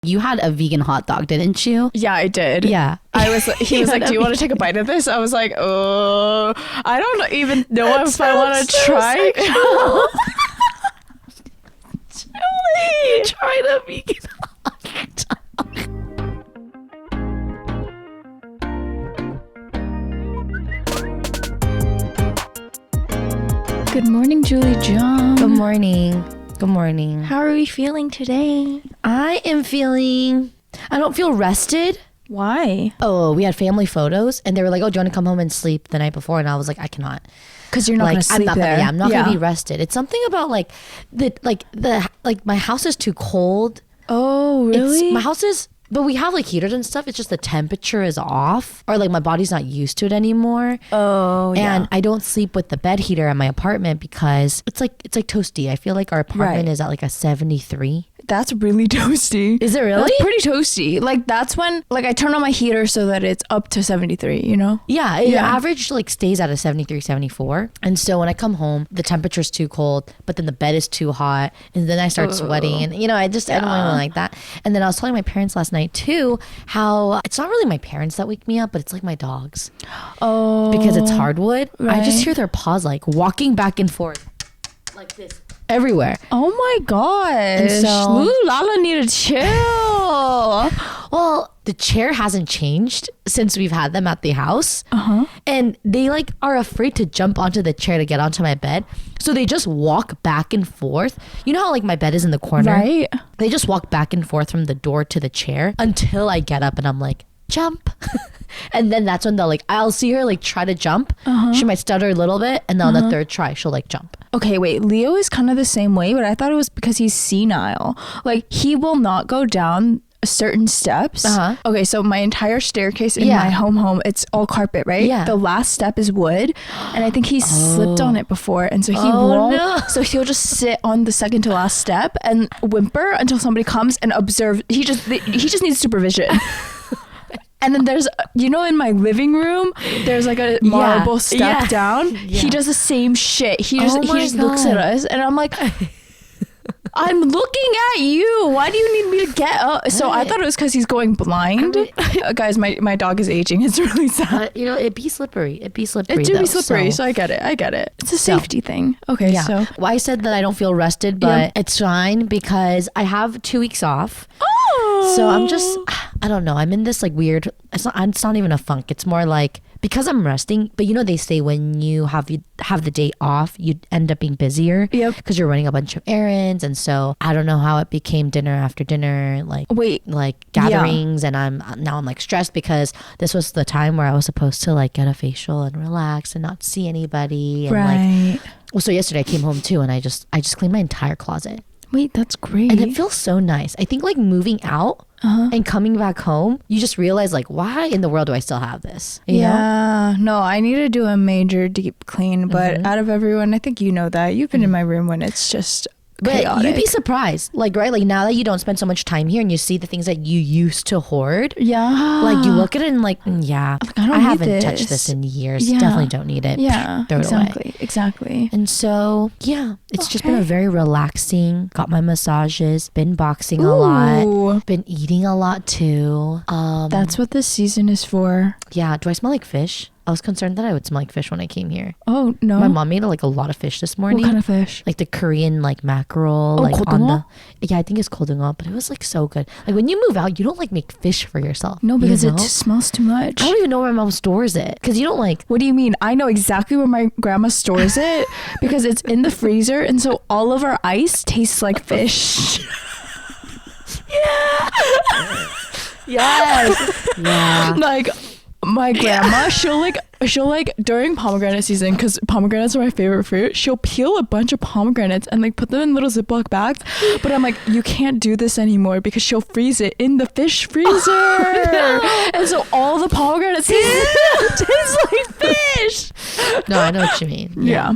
You had a vegan hot dog, didn't you? Yeah, I did. Yeah. He was like, do you want to take a bite of this? I was like, oh, I don't even know if I want to try. Julie, tried a vegan hot dog. Good morning, Julie John. Good morning. Good morning. How are we feeling today? I don't feel rested. Why? Oh, we had family photos and they were like, oh, do you want to come home and sleep the night before? And I was like, I cannot. Because you're not going to sleep there. I'm not going to be rested. It's something about my house is too cold. Oh, really? My house is, but we have like heaters and stuff. It's just the temperature is off, or like my body's not used to it anymore. Oh, yeah. And I don't sleep with the bed heater at my apartment because it's like toasty. I feel like our apartment is at like a 73. That's really toasty. Is it really? That's pretty toasty. Like that's when I turn on my heater so that it's up to 73, you know? Yeah, average like stays at a 73, 74. And so when I come home, the temperature's too cold, but then the bed is too hot, and then I start sweating, and I don't really like that. And then I was telling my parents last night too how it's not really my parents that wake me up, but it's like my dogs. Oh. Because it's hardwood. Right. I just hear their paws like walking back and forth like this. Everywhere. Oh my gosh. And so Lala need to chill. Well, the chair hasn't changed since we've had them at the house. And they like are afraid to jump onto the chair to get onto my bed. So they just walk back and forth. You know how like my bed is in the corner? Right. They just walk back and forth from the door to the chair until I get up and I'm like, jump. And then that's when I'll see her like try to jump. She might stutter a little bit, and then on the third try she'll like jump. Okay, wait, Leo is kind of the same way, but I thought it was because he's senile. Like he will not go down certain steps. Okay, so my entire staircase in my home, it's all carpet, right? Yeah. The last step is wood, and I think he slipped on it before, and so he won't. No. So he'll just sit on the second to last step and whimper until somebody comes and observe. He just needs supervision. And then there's, in my living room, there's like a marble step down. Yeah. He does the same shit. He just looks at us, and I'm like, I'm looking at you. Why do you need me to get up? So I thought it was because he's going blind. Guys, my dog is aging. It's really sad. It'd be slippery. It do be slippery. So I get it. It's a safety thing. Okay, yeah. So I said that I don't feel rested, but it's fine because I have 2 weeks off. Oh. So I'm just, I don't know. I'm in this like weird, it's not even a funk. It's more like, because I'm resting, but they say when you have the day off, you end up being busier. Yep. Because you're running a bunch of errands. And so I don't know how it became dinner after dinner, like gatherings. And I'm like stressed because this was the time where I was supposed to like get a facial and relax and not see anybody. And right. So yesterday I came home too, and I just cleaned my entire closet. Wait, that's great. And it feels so nice. I think like moving out and coming back home, you just realize like, why in the world do I still have this? You know? No, I need to do a major deep clean, but out of everyone, I think you know that. You've been in my room when it's just chaotic. But you'd be surprised, like, right? Like now that you don't spend so much time here and you see the things that you used to hoard. Yeah. Like you look at it and like, I haven't touched this in years. Yeah. Definitely don't need it. Yeah, Throw it away. Exactly. And so, it's just been a very relaxing, got my massages, been boxing a lot, been eating a lot too. That's what this season is for. Yeah. Do I smell like fish? I was concerned that I would smell like fish when I came here. Oh, no. My mom made like a lot of fish this morning. What kind of fish? Like the Korean like mackerel. Oh, like 고등어? I think it's 고등어, but it was like so good. Like when you move out, you don't like make fish for yourself. No, because it smells too much. I don't even know where my mom stores it because you don't like. What do you mean? I know exactly where my grandma stores it because it's in the freezer, and so all of our ice tastes like fish. Yeah. Yes. Yeah. Like my grandma, she'll during pomegranate season, because pomegranates are my favorite fruit, she'll peel a bunch of pomegranates and like put them in little Ziploc bags. But I'm like, you can't do this anymore because she'll freeze it in the fish freezer. Oh, no. And so all the pomegranates taste like fish. No, I know what you mean. Yeah.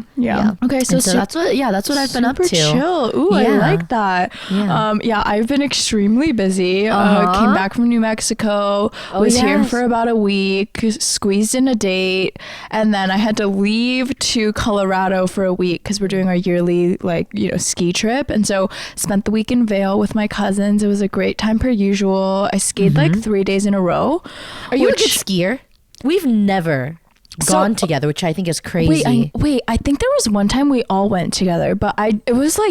Okay, so that's what I've been up to. Chill. Ooh, I like that. Yeah. I've been extremely busy. Came back from New Mexico. Was here for about a week. Squeezed in a date. date, and then I had to leave to Colorado for a week because we're doing our yearly ski trip, and so spent the week in Vail with my cousins. It was a great time per usual. I skied like 3 days in a row. Are you a good skier? We've never gone together, which I think is crazy. Wait, I think there was one time we all went together, but it was like,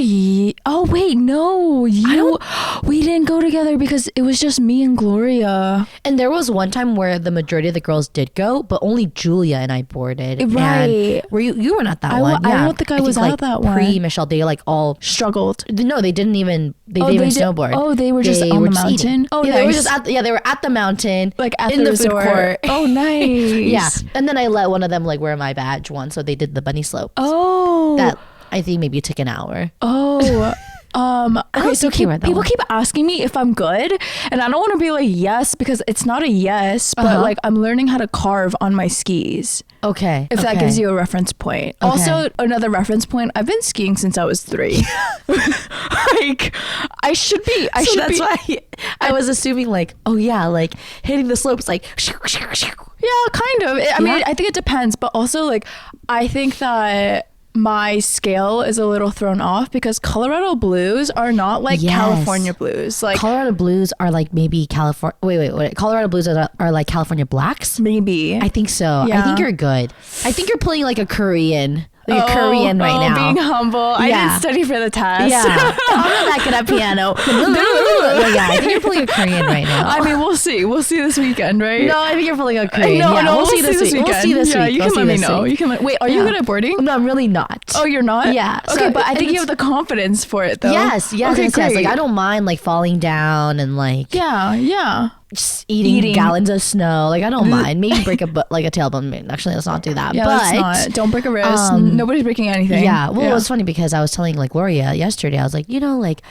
oh wait, no, we didn't go together because it was just me and Gloria. And there was one time where the majority of the girls did go, but only Julia and I boarded. Right. And were you weren't at that one? I don't think I was at that one. Pre-Michelle, they like all struggled. No, they didn't even snowboard. Oh, they were just on the mountain. Eating. Oh, yeah, nice. they were just they were at the mountain, like at in the food court. Oh, nice. Yeah, and then I let one of them like wear my badge once, so they did the bunny slope. Oh, that I think maybe took an hour. Oh. Okay, so people keep asking me if I'm good, and I don't want to be like yes because it's not a yes, but like I'm learning how to carve on my skis. Okay, if that gives you a reference point. Okay. Also, another reference point. I've been skiing since I was 3. Like I should be. That's why I was assuming like, oh yeah, like hitting the slopes like. Yeah, kind of. I mean, I think it depends, but also like I think that my scale is a little thrown off because Colorado blues are not like California blues. Like Colorado blues are like maybe California. Wait. Colorado blues are like California blacks. Maybe. I think so. Yeah. I think you're good. I think you're playing like a Korean. Like a Korean right now. Being humble. I didn't study for the test. Yeah. I'm not that good at piano. Yeah, I think you're pulling a Korean right now. I mean, we'll see. We'll see this weekend, right? No, I think you're pulling a Korean. No, we'll see this weekend. We'll see this week. You can let me know. Wait, are you good at boarding? No, I'm really not. Oh, you're not? Yeah. Okay, but I think you have the confidence for it, though. Yes. Okay, yes. Like I don't mind like falling down and like. Yeah. Just eating gallons of snow. Like I don't mind. Maybe break a tailbone. Actually, let's not do that. Yeah, let's not. Don't break a wrist. Nobody's breaking anything. Yeah. Well, it was funny because I was telling like Gloria yesterday. I was like, like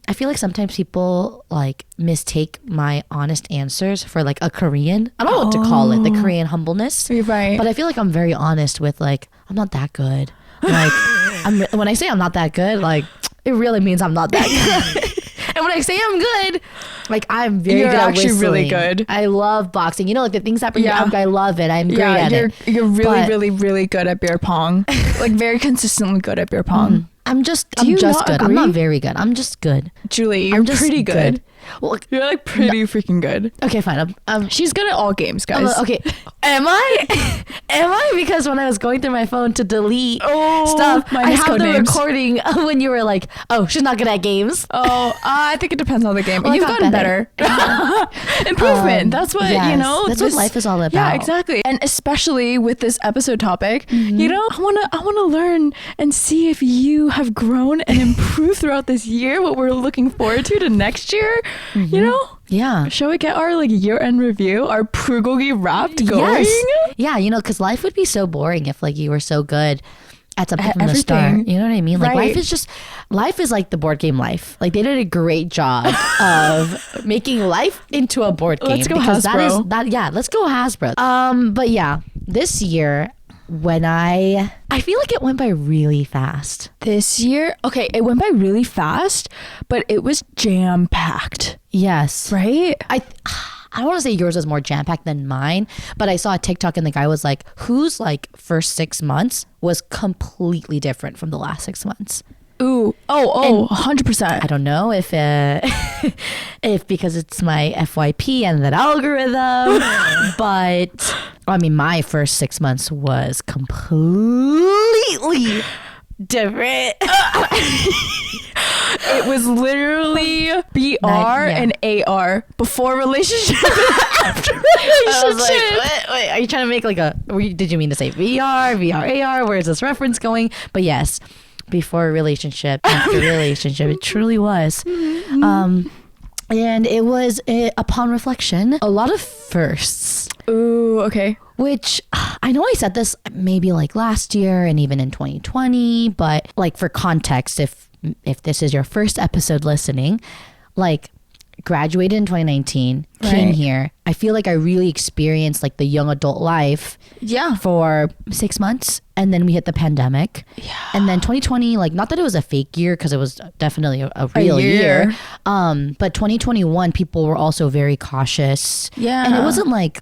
I feel like sometimes people like mistake my honest answers for like a Korean. I don't know what to call it. The Korean humbleness. You're right. But I feel like I'm very honest with like I'm not that good. Like when I say I'm not that good, like it really means I'm not that good. And when I say I'm good, like I'm very good at whistling. You're actually really good. I love boxing. Like the things that bring me up, I love it. I'm great at it. You're really, really good at beer pong. Like very consistently good at beer pong. I'm just good. Agree? I'm not very good. I'm just good. Julie, you're just pretty good. Well, you're like pretty freaking good. Okay, fine. She's good at all games, guys. Okay. Am I? Because when I was going through my phone to delete stuff, I have the recording of when you were like, "Oh, she's not good at games." I think it depends on the game. Well, you've gotten better. Improvement. That's what That's what life is all about. Yeah, exactly. And especially with this episode topic, I wanna learn and see if you have grown and improved throughout this year. What we're looking forward to next year. Yeah. Shall we get our like year-end review, our bulgogi wrapped going? Yes. Yeah, because life would be so boring if like you were so good at something from the start. You know what I mean? Like life is like the board game life. Like they did a great job of making life into a board game. Let's go Hasbro. Let's go Hasbro. But yeah, this year when I feel like it went by really fast. This year, okay, it went by really fast, but it was jam-packed. Yes. Right? I don't want to say yours was more jam-packed than mine, but I saw a TikTok and the guy was like, whose like first 6 months was completely different from the last 6 months. Ooh. Oh, 100%. I don't know if because it's my FYP and that algorithm, but I mean, my first 6 months was completely different. It was literally BR and AR before relationship and after relationship. Wait, are you trying to make like did you mean to say VR, AR? Where is this reference going? But yes, before relationship, after relationship, it truly was. And it was, upon reflection, a lot of firsts. Ooh, okay. Which I know I said this maybe like last year and even in 2020, but like for context, if this is your first episode listening, like graduated in 2019, came here. I feel like I really experienced like the young adult life for 6 months. And then we hit the pandemic. Yeah. And then 2020, like, not that it was a fake year, because it was definitely a real year. But 2021, people were also very cautious. Yeah. And it wasn't like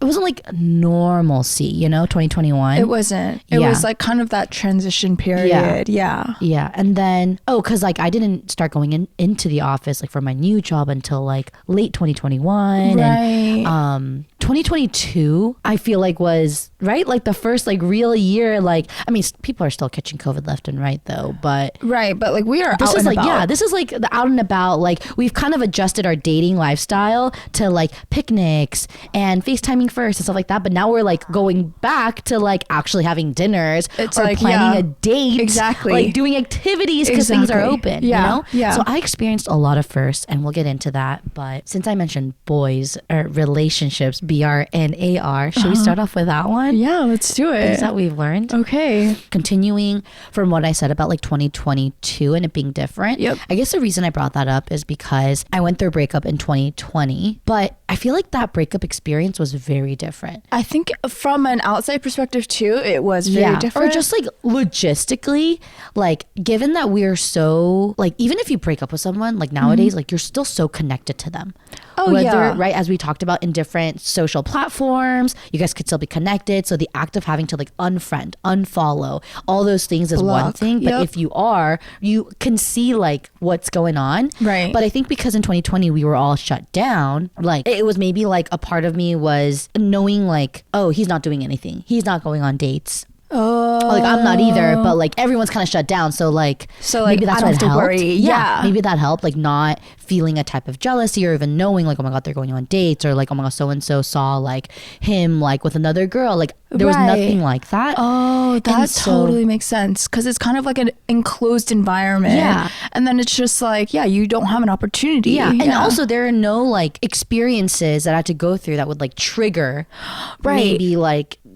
normalcy, you know, 2021. It wasn't. It was like kind of that transition period. Yeah. Yeah. And then, because like I didn't start going into the office like for my new job until like late 2021. Right. And 2022, I feel like was, right? Like the first like real year, like, I mean, people are still catching COVID left and right though, but. Right. But like we are this out is and like, about. yeah, this is like the out and about, like we've kind of adjusted our dating lifestyle to like picnics and FaceTiming first and stuff like that. But now we're like going back to like actually having dinners or like, planning a date. Exactly. Like doing activities because things are open. Yeah. You know? Yeah. So I experienced a lot of firsts, and we'll get into that. But since I mentioned boys or relationships, BR and AR, should we start off with that one? Yeah, let's do it. Things that we've learned. Okay. Continuing from what I said about like 2022 and it being different. Yep. I guess the reason I brought that up is because I went through a breakup in 2020, but I feel like that breakup experience was very different. I think from an outside perspective too, it was very different. Or just like logistically, like given that we're so like, even if you break up with someone like nowadays, like you're still so connected to them. Oh, yeah. Right, as we talked about in different social platforms, you guys could still be connected. So the act of having to like unfriend, unfollow, all those things is one thing. But if you are, you can see like what's going on. Right. But I think because in 2020 we were all shut down, like it was maybe like a part of me was knowing like, oh, he's not doing anything. He's not going on dates. Oh, Like I'm not either, but like everyone's kind of shut down, so like maybe that's I don't what have to helped. worry. Yeah, maybe that helped, like not feeling a type of jealousy or even knowing like, oh my god, they're going on dates, or like, oh my god, so and so saw like him like with another girl. Like there was nothing like that. Oh, that totally makes sense, because it's kind of like an enclosed environment. Yeah, and then it's just like, yeah, you don't have an opportunity. Yeah, and also there are no like experiences that I had to go through that would like trigger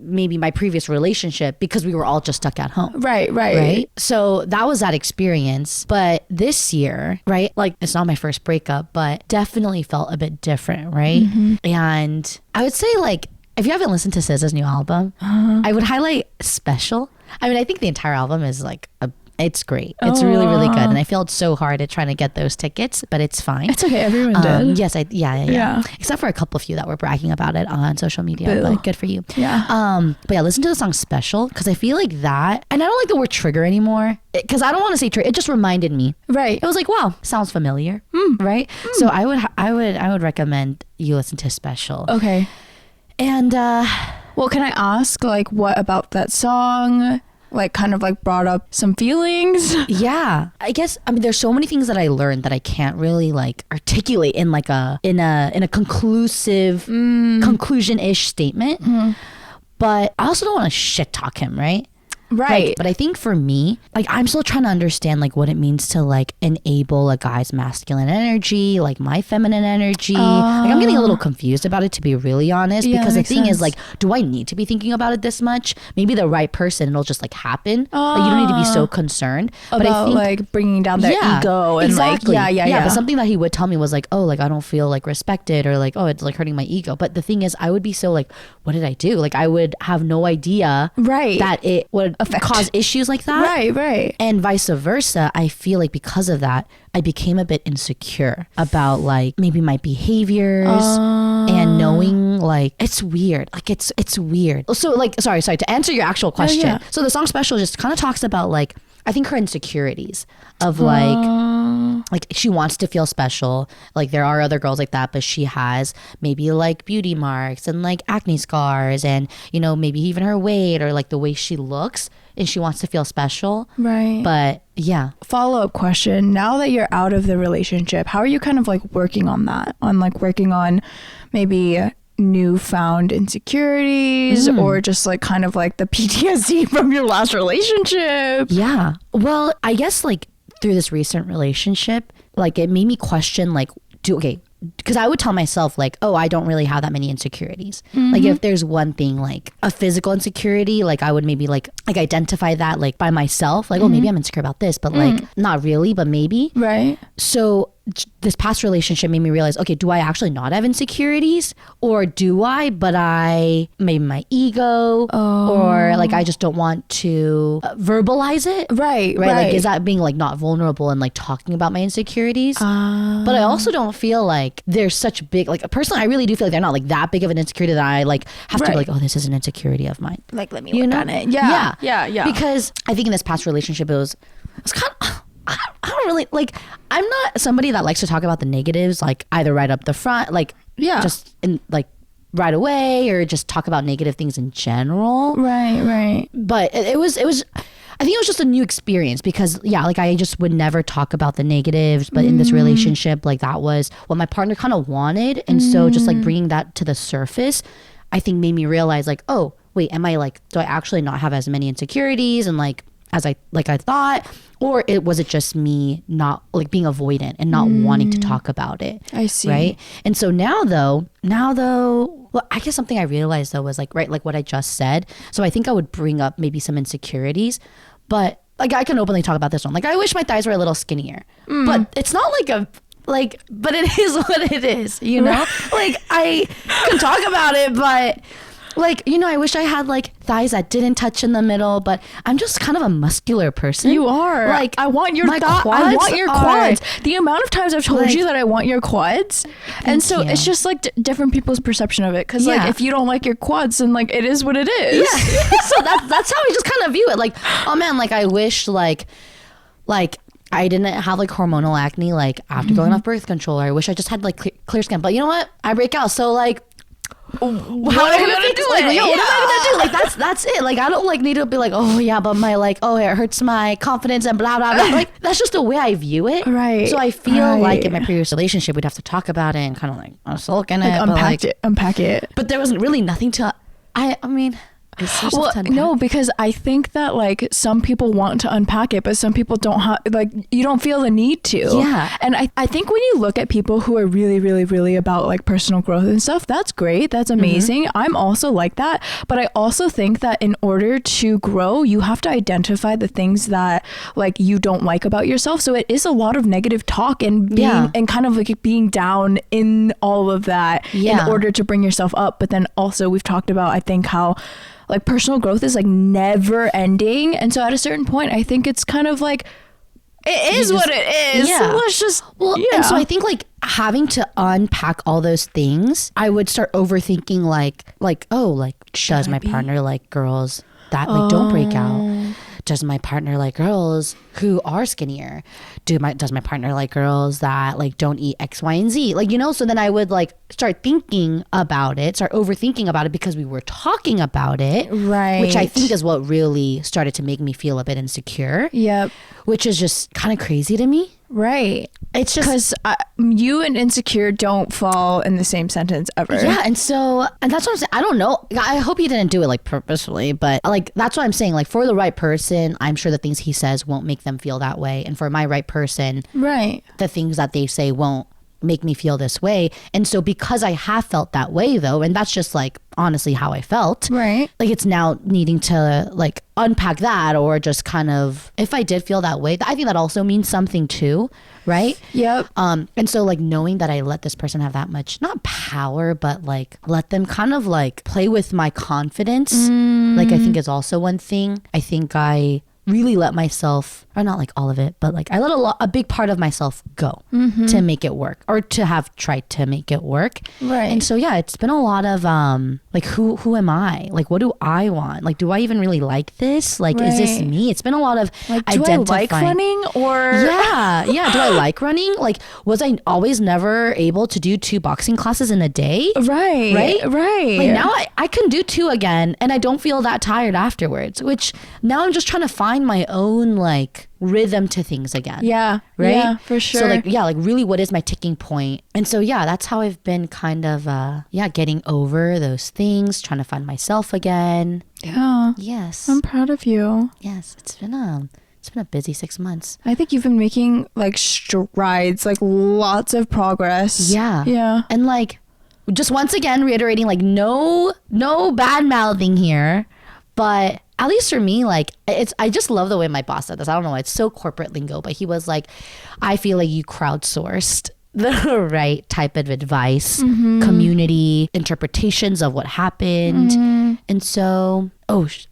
maybe my previous relationship, because we were all just stuck at home. Right. So that was that experience. But this year, right, like it's not my first breakup, but definitely felt a bit different, right? And I would say like, if you haven't listened to SZA's new album, I would highlight Special. I mean, I think the entire album is like it's great. It's really, really good. And I felt so hard at trying to get those tickets, but it's fine. It's okay. Everyone did. Yes. Yeah. Except for a couple of you that were bragging about it on social media, but good for you. Yeah. But yeah, listen to the song Special, because I feel like that, and I don't like the word trigger anymore, because I don't want to say trigger. It just reminded me. Right. It was like, wow, sounds familiar. Right. So I would recommend you listen to Special. Okay. And well, can I ask like what about that song like kind of like brought up some feelings? Yeah, I guess, I mean, there's so many things that I learned that I can't really like articulate in like in a conclusive conclusion-ish statement. But I also don't want to shit talk him, right? Right. Like, but I think for me, like I'm still trying to understand like what it means to like enable a guy's masculine energy, like my feminine energy. Like I'm getting a little confused about it, to be really honest, because the thing is like, do I need to be thinking about it this much? Maybe the right person, it'll just like happen. Like you don't need to be so concerned about, but I think like bringing down their ego and exactly. like yeah. But something that he would tell me was like, oh, like I don't feel like respected, or like, oh, it's like hurting my ego. But the thing is, I would be so like, what did I do? Like I would have no idea that it would cause issues like that. Right. And vice versa. I feel like because of that, I became a bit insecure about like maybe my behaviors and knowing like it's weird. Like it's weird. So like, sorry, to answer your actual question. So the song Special just kind of talks about like, I think her insecurities of like she wants to feel special. Like there are other girls like that, but she has maybe like beauty marks and like acne scars, and you know, maybe even her weight or like the way she looks, and she wants to feel special. Right. But yeah. Follow-up question. Now that you're out of the relationship, how are you kind of like working on that? On like working on maybe newfound insecurities or just like kind of like the PTSD from your last relationship? Yeah. Well, I guess like through this recent relationship, like it made me question like, because I would tell myself like, oh, I don't really have that many insecurities. Like if there's one thing, like a physical insecurity, like I would maybe like identify that like by myself, like, oh, maybe I'm insecure about this, but like not really, but maybe. Right. So this past relationship made me realize, okay, do I actually not have insecurities, or do I, but maybe my ego, or like I just don't want to verbalize it. Right. Like, is that being like not vulnerable and like talking about my insecurities? But I also don't feel like there's such big, like personally, I really do feel like they're not like that big of an insecurity that I like have to be like, oh, this is an insecurity of mine. Like, let me work on it. Yeah. Because I think in this past relationship, it was kind of, I don't really like, I'm not somebody that likes to talk about the negatives, like either right up the front, like just in like right away, or just talk about negative things in general. Right. But it was I think it was just a new experience, because like I just would never talk about the negatives, but in this relationship, like that was what my partner kind of wanted. And so just like bringing that to the surface, I think made me realize like, oh wait, am I like, do I actually not have as many insecurities and like as I thought, or was it just me not like being avoidant and not wanting to talk about it? I see. Right. And so now though, well, I guess something I realized though was like, right, like what I just said. So I think I would bring up maybe some insecurities, but like I can openly talk about this one. Like, I wish my thighs were a little skinnier, but it's not like but it is what it is, you know? Like, I can talk about it, but like, you know, I wish I had like thighs that didn't touch in the middle, but I'm just kind of a muscular person. You are. Like, I want your quads. The amount of times I've told you that I want your quads. And so it's just like different people's perception of it. Cause like, if you don't like your quads, then like it is what it is. Yeah. So that's how I just kind of view it. Like, oh man, like I wish like I didn't have like hormonal acne, like after going off birth control, or I wish I just had like clear skin. But you know what? I break out. So like, how am I gonna do it? Like, what am I gonna do? Like, that's it. Like, I don't like need to be like, oh yeah, but my like, oh, it hurts my confidence and blah blah blah. Like, that's just the way I view it. Right. So I feel like in my previous relationship, we'd have to talk about it and kind of like sulk in it, unpack it. But there wasn't really nothing to. I mean. Well, no, because I think that like some people want to unpack it, but some people don't have, like, you don't feel the need to. Yeah. And I think when you look at people who are really, really, really about like personal growth and stuff, that's great. That's amazing. I'm also like that. But I also think that in order to grow, you have to identify the things that like you don't like about yourself. So it is a lot of negative talk and being and kind of like being down in all of that in order to bring yourself up. But then also we've talked about, I think, how like personal growth is like never ending. And so at a certain point, I think it's kind of like, it is what it is. Yeah. So let's just, and so I think like having to unpack all those things, I would start overthinking like, oh, like does my partner like girls that like don't break out? Does my partner like girls who are skinnier? Does my partner like girls that like don't eat X, Y, and Z? Like, you know, so then I would like start thinking about it, start overthinking about it because we were talking about it. Right. Which I think is what really started to make me feel a bit insecure. Yep. Which is just kind of crazy to me. Right. It's just because you and insecure don't fall in the same sentence ever. Yeah. And that's what I'm saying. I don't know. I hope he didn't do it like purposefully, but like, that's what I'm saying. Like, for the right person, I'm sure the things he says won't make them feel that way. And for my right person, right, the things that they say won't make me feel this way. And so because I have felt that way though, and that's just like honestly how I felt, right, like it's now needing to like unpack that, or just kind of, if I did feel that way, I think that also means something too, right? Yep. And so like knowing that I let this person have that much, not power, but like let them kind of like play with my confidence, like I think is also one thing. I think I really let myself, or not like all of it, but like I let a big part of myself go to make it work, or to have tried to make it work. Right. And so yeah, it's been a lot of like who am I? Like, what do I want? Like, do I even really like this? Like, is this me? It's been a lot of like, identifying. Do I like running? Or yeah. Do I like running? Like, was I always never able to do 2 boxing classes in a day? Right. Like now I can do 2 again, and I don't feel that tired afterwards, which now I'm just trying to find my own like rhythm to things again. Yeah. Right. Yeah, for sure. So like, yeah, like really what is my ticking point? And so yeah, that's how I've been kind of getting over those things, trying to find myself again. Yeah. Yes. I'm proud of you. Yes. It's been a busy 6 months. I think you've been making like strides, like lots of progress. Yeah. And like, just once again reiterating, like no bad mouthing here, but at least for me, like I just love the way my boss said this. I don't know why it's so corporate lingo, but he was like, I feel like you crowdsourced the right type of advice, community interpretations of what happened. And so,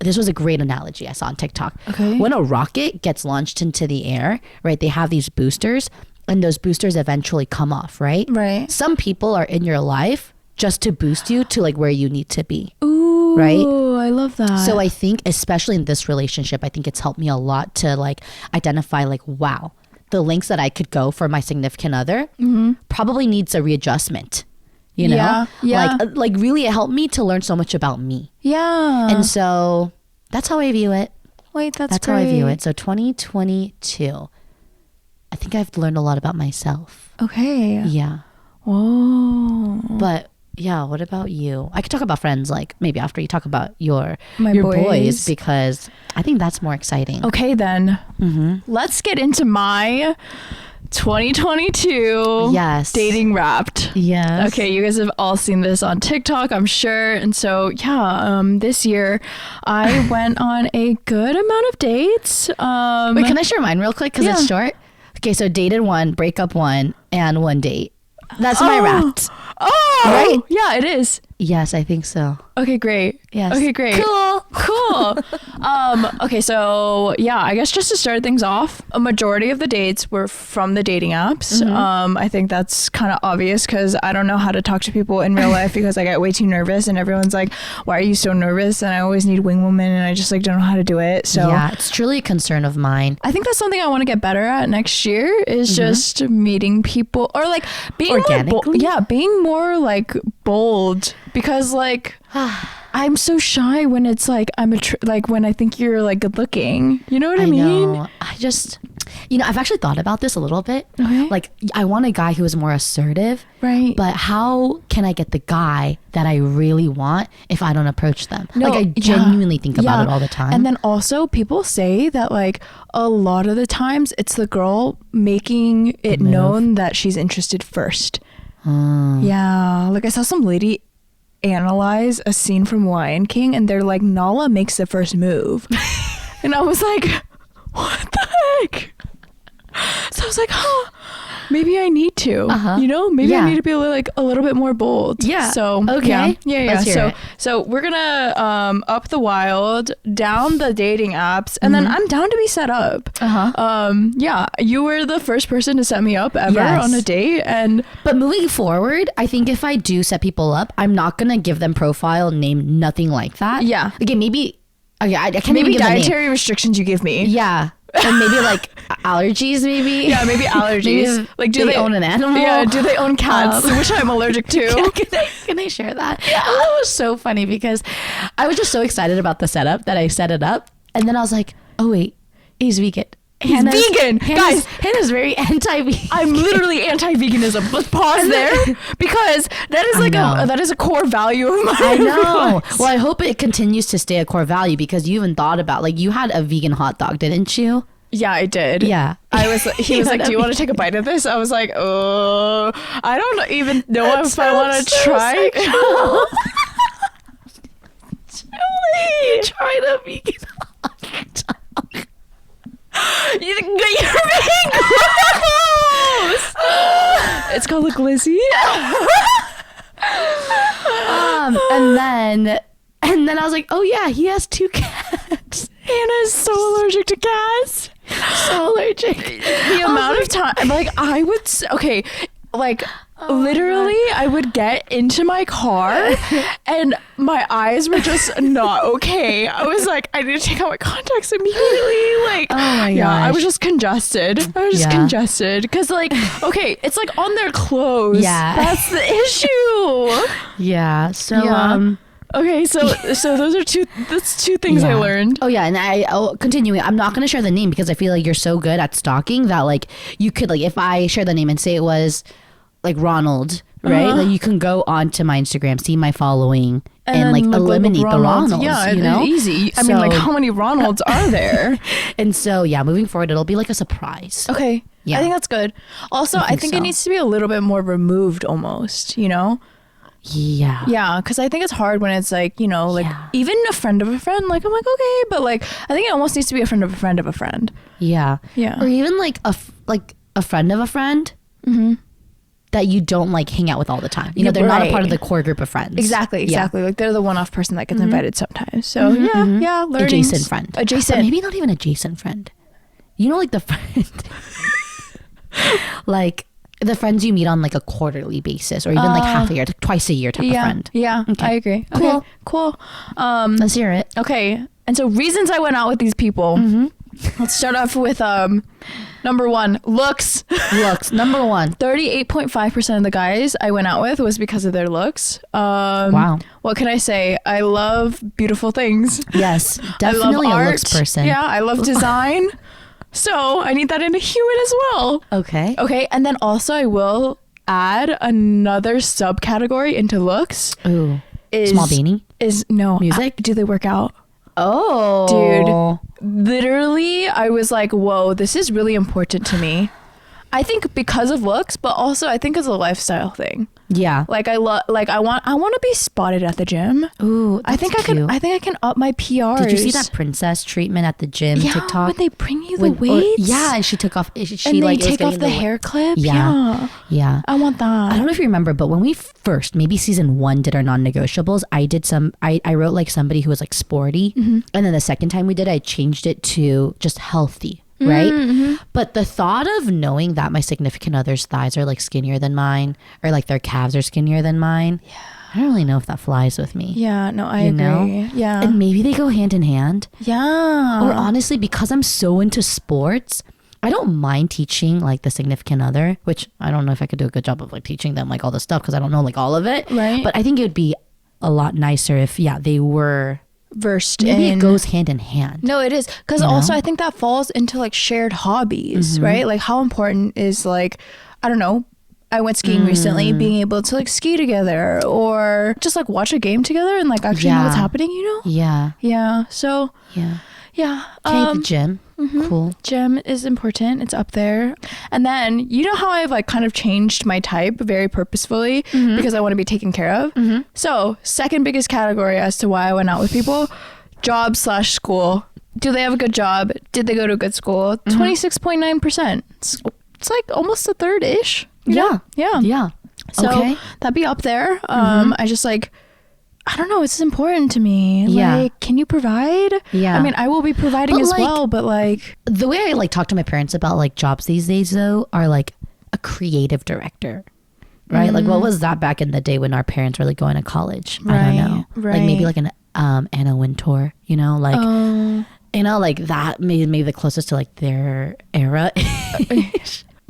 this was a great analogy I saw on TikTok. Okay. When a rocket gets launched into the air, right, they have these boosters, and those boosters eventually come off, right? Right. Some people are in your life just to boost you to like where you need to be. Ooh, right? I love that. So I think, especially in this relationship, I think it's helped me a lot to like identify like, wow, the lengths that I could go for my significant other probably needs a readjustment, you know? Yeah. Like really it helped me to learn so much about me. Yeah. And so that's how I view it. Wait, that's how I view great. it. So 2022, I think I've learned a lot about myself. Okay. Yeah. Oh. But yeah, what about you? I could talk about friends like maybe after you talk about your My boys boys. because I think that's more exciting. Okay, then. Let's get into my 2022 Yes. dating wrapped. Yes. Okay, you guys have all seen this on TikTok, I'm sure. And so, this year I went on a good amount of dates. Wait, can I share mine real quick? Because Yeah. it's short. Okay, so dated one, breakup one, and one date. That's my wrapped. Oh, Right? Yeah, it is. Yes, I think so. Okay, great. Yes. Okay, great. Cool. Okay, so I guess just to start things off, a majority of the dates were from the dating apps. I think that's kind of obvious because I don't know how to talk to people in real life because I get way too nervous and everyone's like, why are you so nervous? And I always need wing woman and I just like don't know how to do it. So yeah, it's truly a concern of mine. I think that's something I want to get better at next year is just meeting people or like being Organically? being more like bold because like I'm so shy when it's like like when I think you're like good looking. You know what I mean? know. I just, I've actually thought about this a little bit. Okay. Like, I want a guy who is more assertive. Right. But how can I get the guy that I really want if I don't approach them? No, like, I genuinely think about it all the time. And then also people say that like a lot of the times it's the girl making it known that she's interested first. Yeah. Like I saw some lady analyze a scene from Lion King and they're like, Nala makes the first move. And I was like, what the heck? So I was like, maybe I need to, maybe I need to be a little bit more bold. Yeah. So okay. Yeah. Let's hear it. So we're gonna up the wild, down the dating apps, and then I'm down to be set up. You were the first person to set me up ever on a date, But moving forward, I think if I do set people up, I'm not gonna give them profile name, nothing like that. Yeah. Okay, maybe. Okay, I can't maybe even give the name. dietary restrictions you give me. Yeah. And maybe like allergies, maybe. Yeah, maybe allergies. Maybe like, do they own an animal? Yeah, do they own cats, which I'm allergic to? Can I share that? Yeah. That was so funny because I was just so excited about the setup that I set it up. And then I was like, oh, wait, he's vegan. He's vegan. Guys, Hannah's very anti-vegan. I'm literally anti-veganism. Let's pause there because that is like that is a core value of mine. I know. Well, I hope it continues to stay a core value because you even thought about like you had a vegan hot dog, didn't you? Yeah, I did. Yeah. He was like, do you want to take a bite of this? I was like, oh, I don't even know if I want to try. Julie, try the vegan hot dog. You're being gross. It's called a glizzy. And then I was like, oh yeah, he has 2 cats. Hannah's so allergic to cats. So allergic. The amount of time, like I would, literally, I would get into my car and my eyes were just not okay. I was like, I need to take out my contacts immediately. Like, oh my yeah, I gosh. was just congested. Congested because, like, okay, it's like on their clothes. Yeah, that's the issue. Yeah. So Okay, so those are two things I learned. Oh yeah, and continuing. I'm not gonna share the name because I feel like you're so good at stalking that like you could like if I share the name and say it was like Ronald, right? Like you can go onto my Instagram, see my following, and like eliminate the Ronalds. Yeah, you know, easy. I mean, like how many Ronalds are there? And so moving forward, it'll be like a surprise. Okay, Yeah. I think that's good. Also, I think it needs to be a little bit more removed, almost. You know. Yeah. Yeah, because I think it's hard when it's like, you know, like Yeah. even a friend of a friend, like I'm like, okay, but like I think it almost needs to be a friend of a friend of a friend. Yeah. Yeah. Or even like a friend of a friend that you don't like hang out with all the time. You know, they're not a part of the core group of friends. Exactly. Yeah. Like they're the one-off person that gets invited sometimes. So yeah, learnings. Adjacent friend. Adjacent. But maybe not even adjacent friend. You know, like the friend, like the friends you meet on like a quarterly basis or even like half a year, twice a year type of friend. Yeah, Okay. I agree. Cool. Okay, cool. Let's hear it. Okay, and so reasons I went out with these people. Let's start off with number one, looks. Looks, number one. 38.5% of the guys I went out with was because of their looks. Wow. What can I say? I love beautiful things. Yes, I definitely love a art. looks person. Yeah, I love design. So I need that in a human as well. Okay. Okay, and then also I will add another subcategory into looks. Ooh. Is Small beanie. Is no Music? Do they work out? Oh. Dude, literally, I was like, whoa, this is really important to me. I think because of looks, but also I think it's a lifestyle thing. Yeah. Like I want to be spotted at the gym. Ooh, I think I can up my PRs. Did you see that princess treatment at the gym Yeah, TikTok? when they bring you the weights. Yeah, and she took off. She and they like take off the hair clip. Yeah. Yeah. I want that. I don't know if you remember, but when we first, maybe season 1, did our non-negotiables, I wrote like somebody who was like sporty, and then the second time we did, I changed it to just healthy. Right. But the thought of knowing that my significant other's thighs are like skinnier than mine, or like their calves are skinnier than mine, I don't really know if that flies with me. Yeah, no, I agree. Know? Yeah. And maybe they go hand in hand. Yeah. Or honestly, because I'm so into sports, I don't mind teaching like the significant other, which I don't know if I could do a good job of like teaching them like all the stuff because I don't know like all of it. Right. But I think it would be a lot nicer if they were versed maybe in. it goes hand in hand. No, it is. Because also I think that falls into like shared hobbies, right? Like how important is like, I don't know, I went skiing recently, being able to like ski together or just like watch a game together and like actually know what's happening, you know? Yeah. Yeah. So Yeah. yeah. Okay, the gym. Cool. Gym is important. It's up there. And then you know how I've like kind of changed my type very purposefully because I want to be taken care of. So second biggest category as to why I went out with people, job/school. Do they have a good job? Did they go to a good school? 26.9%. It's like almost a third ish. Yeah. Yeah. Yeah. So Okay. that'd be up there. I just like, I don't know. It's important to me. Yeah. Like, can you provide? Yeah. I mean, I will be providing But, as like, well, but like, The way I like talk to my parents about like jobs these days though are like a creative director. Right? Like what was that back in the day when our parents were like going to college? I don't know. Like maybe like an Anna Wintour, you know, like you know, like that maybe the closest to like their era.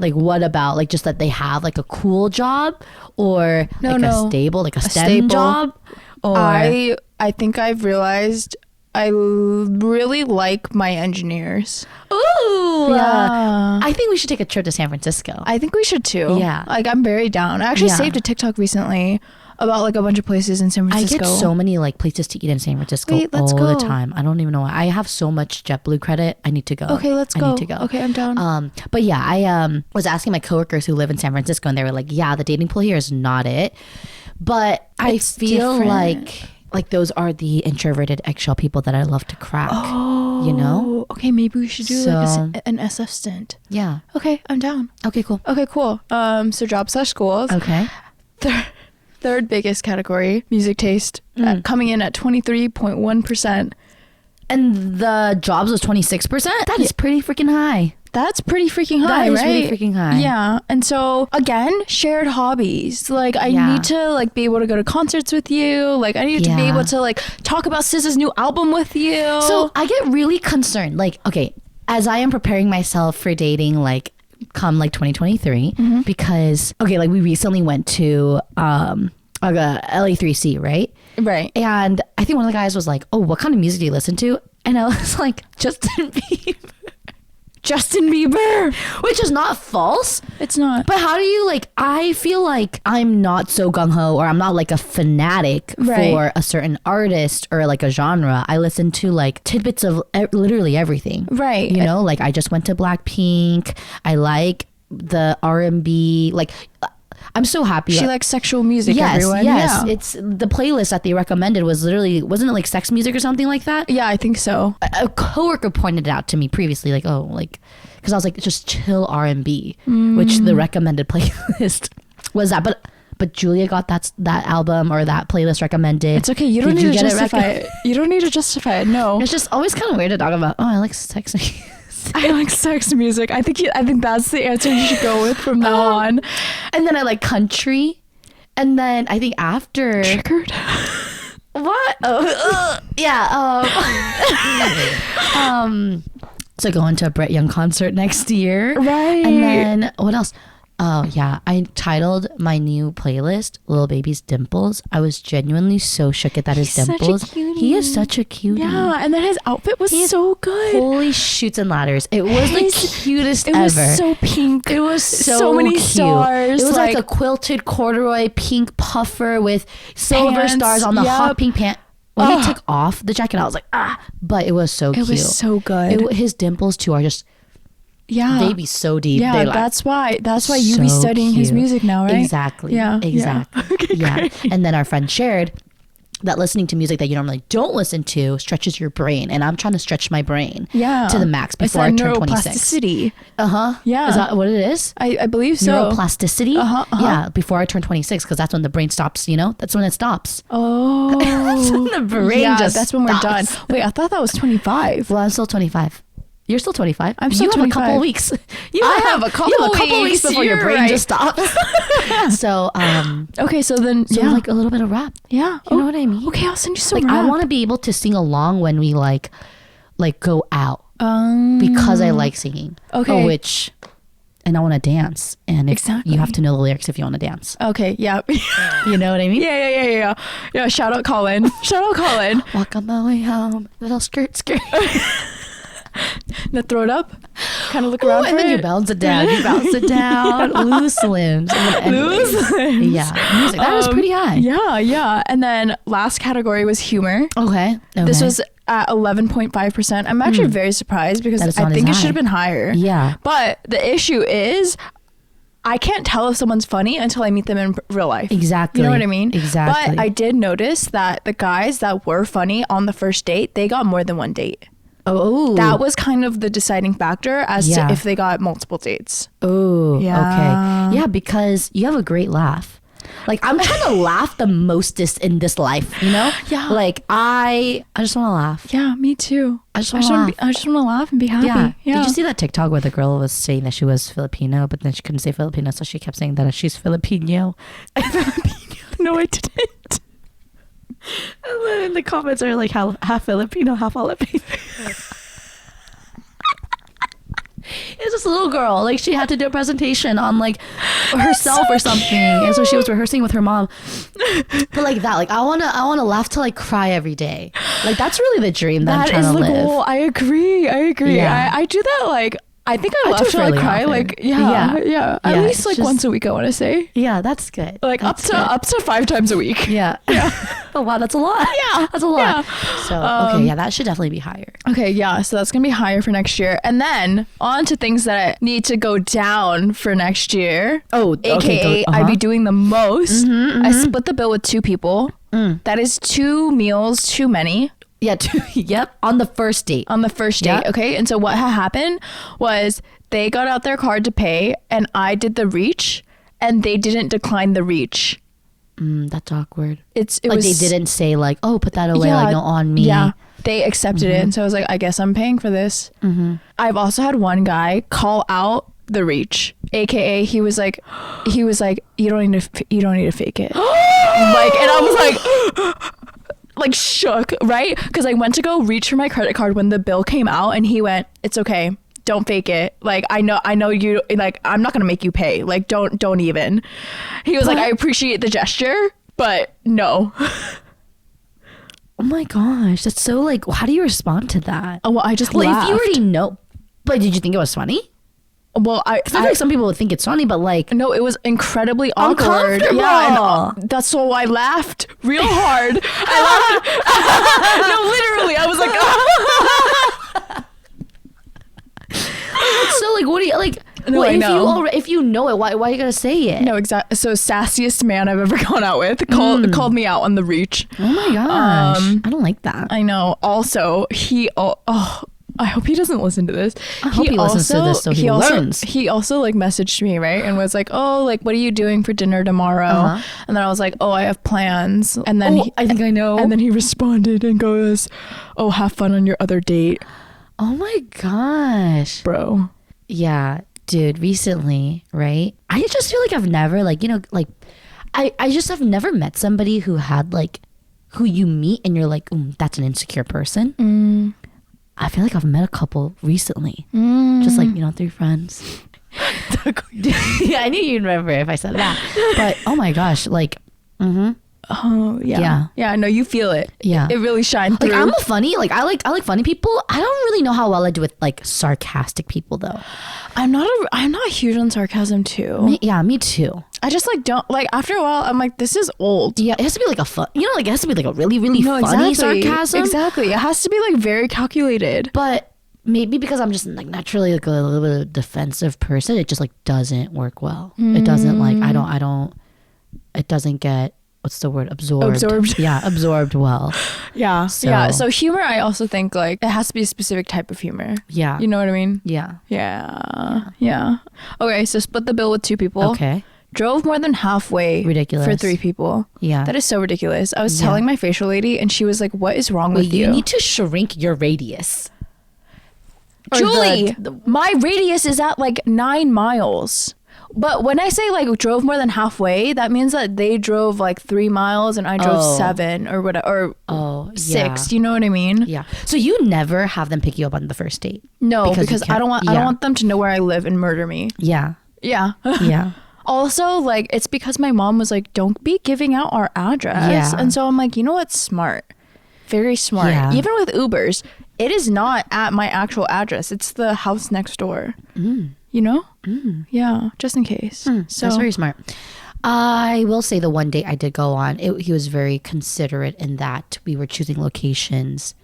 Like what about like just that they have like a cool job or a stable like a STEM job? Or I think I've realized I really like my engineers. ooh, Yeah. I think we should take a trip to San Francisco. I think we should too. Yeah. Like I'm very down. I actually Yeah. saved a TikTok recently about like a bunch of places in San I Francisco. get so many like places to eat in San Francisco Wait, let's all go. the time. I don't even know why. I have so much JetBlue credit. I need to go. Okay, let's I go. need to go. Okay, I'm down. But yeah, I was asking my coworkers who live in San Francisco, and they were like, "Yeah, the dating pool here is not it." But It's I feel different. like those are the introverted eggshell people that I love to crack. Oh, you know? Okay, maybe we should do So- like an SF stint. Yeah. Okay, I'm down. Okay. Cool. Okay, cool. So job/schools. Okay. Third biggest category, music taste, coming in at 23.1%. And the jobs was 26%. That is pretty freaking high. That's pretty freaking high, That is right? really freaking high. Yeah. And so again, shared hobbies. Like I Yeah. need to like be able to go to concerts with you. Like I need to be Yeah. able to like talk about SZA's new album with you. So I get really concerned. Like, okay, as I am preparing myself for dating, like come like 2023, because okay, like we recently went to LA3C, right? right. And I think one of the guys was like, "Oh, what kind of music do you listen to?" And I was like, "Justin Bieber." Justin Bieber. Which is not false. It's not. But how do you like, I feel like I'm not so gung-ho or I'm not like a fanatic Right. for a certain artist or like a genre. I listen to like tidbits of literally everything. Right. You know, like I just went to Blackpink. I like the R&B. Like I'm so happy. She likes sexual music, yes, everyone. yes. Yeah. It's the playlist that they recommended was literally, wasn't it like sex music or something like that? Yeah, I think so. A coworker pointed it out to me previously, like, oh, like, because I was like, it's just chill R&B, which the recommended playlist was that. But Julia got that album or that playlist recommended. It's okay. You don't need to justify it. You don't need to justify it. No. It's just always kind of weird to talk about. Oh, I like sex music. I like sex music. I think that's the answer you should go with from now on. And then I like country. And then I think after Triggered. What? Oh, yeah. So going to a Brett Young concert next year. Right. And then what else? Oh yeah, I titled my new playlist "Little Baby's Dimples." I was genuinely so shook at that his dimples. He is such a cutie. Yeah, and then his outfit was so good. Holy shoots and ladders! It was the cutest ever. It was so pink. It was so many cute. stars. It was like a quilted corduroy pink puffer with silver stars on the hot pink pant. When he took off the jacket, I was like, but it was so cute. It was so good. His dimples too are just. Yeah, they be so deep. Yeah, that's why you be studying his music now, right? Exactly. Yeah, exactly. Yeah. Okay, yeah. Great. And then our friend shared that listening to music that you normally don't listen to stretches your brain, and I'm trying to stretch my brain to the max before I turn 26. Neuroplasticity. Yeah. Is that what it is? I believe so. Neuroplasticity. Yeah. Before I turn 26, because that's when the brain stops. You know, that's when it stops. Oh. That's when the brain just. That's when we're done. Wait, I thought that was 25. Well, I'm still 25. You're still 25. I'm still 25. You have a couple of weeks. I have a couple weeks before your brain just stops. So, okay, so then, like a little bit of rap. Yeah. You know what I mean? Okay, I'll send you some like, rap. I want to be able to sing along when we like go out because I like singing. Okay. And I want to dance. And exactly. You have to know the lyrics if you want to dance. Okay, yeah. You know what I mean? Yeah. Yeah, shout out Colin. Walk on my way home, little skirt. Now throw it up, kind of look around and then you bounce it down. Loose limbs. Yeah, music. That was pretty high. Yeah. And then last category was humor. Okay. This was at 11.5%. I'm actually very surprised because I think it should have been higher. Yeah. But the issue is I can't tell if someone's funny until I meet them in real life. Exactly. You know what I mean? Exactly. But I did notice that the guys that were funny on the first date, they got more than one date. Oh, that was kind of the deciding factor as to if they got multiple dates. Oh, yeah. Okay. Yeah, because you have a great laugh. Like, I'm trying to laugh the mostest in this life, you know? Yeah. Like, I just want to laugh. Yeah, me too. I just want to laugh and be happy. Yeah. Did you see that TikTok where the girl was saying that she was Filipino, but then she couldn't say Filipino, so she kept saying that she's Filipino? No, I didn't. And then in the comments are like half Filipino, half Filipino. It's this little girl, like she had to do a presentation on like herself or something, and so she was rehearsing with her mom. But like that, like I wanna laugh till I cry every day. Like that's really the dream that I'm trying to live. That is the goal. I agree. Yeah. I do that like. I think I laugh till I cry. Often. Like yeah. At least like once a week. I want to say. Yeah, that's good. Like that's up to 5 times a week. Yeah. Oh wow, that's a lot. Yeah, that's a lot. Yeah. So okay, that should definitely be higher. Okay, yeah. So that's gonna be higher for next year, and then on to things that need to go down for next year. Oh, AKA I'd be doing the most. I split the bill with 2 people. That is 2 meals too many. Yeah, yep. On the first date. Yep. Okay. And so what had happened was they got out their card to pay and I did the reach and they didn't decline the reach. That's awkward. It like was, they didn't say like, oh, put that away, like no, on me. Yeah. They accepted it. And so I was like, I guess I'm paying for this. I've also had one guy call out the reach, AKA he was like, you don't need to fake it. Like, and I was like shook, right? Because I went to go reach for my credit card when the bill came out and he went, it's okay, don't fake it. Like I know you, like I'm not gonna make you pay. Like don't even. He was like, I appreciate the gesture, but no. Oh my gosh, that's so like, how do you respond to that? Oh, well, I just laughed. If you already know, but did you think it was funny? Well, I feel like some people would think it's funny, but like, no, it was incredibly awkward. Yeah, and that's so I laughed real hard. I laughed. No, literally, I was like, so like, what do you like? No, well, I know. if you know it, why are you gonna say it? No, exactly. So sassiest man I've ever gone out with called me out on the reach. Oh my gosh, I don't like that. I know. Also, I hope he doesn't listen to this. I hope he listens to this so he learns. He also like messaged me, right? And was like, oh, like, what are you doing for dinner tomorrow? And then I was like, oh, I have plans. And then I think I know. And then he responded and goes, oh, have fun on your other date. Oh my gosh. Bro. Yeah, dude, recently, right? I just feel like I've never like, you know, like I just have never met somebody who had like, who you meet and you're like, that's an insecure person. I feel like I've met a couple recently. Just like, you know, 3 friends. Yeah, I knew you'd remember if I said that. But oh my gosh, like, Oh yeah. Yeah, no, you feel it. Yeah. It really shined through. Like I'm a funny, like I like funny people. I don't really know how well I do with like sarcastic people though. I'm not huge on sarcasm too. Me too. I just like don't like after a while I'm like, this is old. Yeah, it has to be like a fun, you know, like it has to be like a really, really funny sarcasm. Exactly. It has to be like very calculated. But maybe because I'm just like naturally like a little bit of a defensive person, it just like doesn't work well. It doesn't like it doesn't get, what's the word? Absorbed. Yeah, absorbed well. Yeah. So humor, I also think like it has to be a specific type of humor. Yeah. You know what I mean? Yeah. Yeah. Okay, so split the bill with 2 people. Okay. Drove more than halfway. Ridiculous. For 3 people. Yeah. That is so ridiculous. I was telling my facial lady and she was like, what is wrong with you? You need to shrink your radius. Julie, my radius is at like 9 miles. But when I say like drove more than halfway, that means that they drove like 3 miles and I drove 7 or whatever, or 6. Yeah. You know what I mean? Yeah. So you never have them pick you up on the first date? No, because I don't want them to know where I live and murder me. Yeah. Yeah. Yeah. Also, like, it's because my mom was like, don't be giving out our address. Yeah. And so I'm like, you know what's smart? Very smart. Yeah. Even with Ubers, it is not at my actual address. It's the house next door. You know? Yeah, just in case. So that's very smart. I will say the one date I did go on, he was very considerate in that we were choosing locations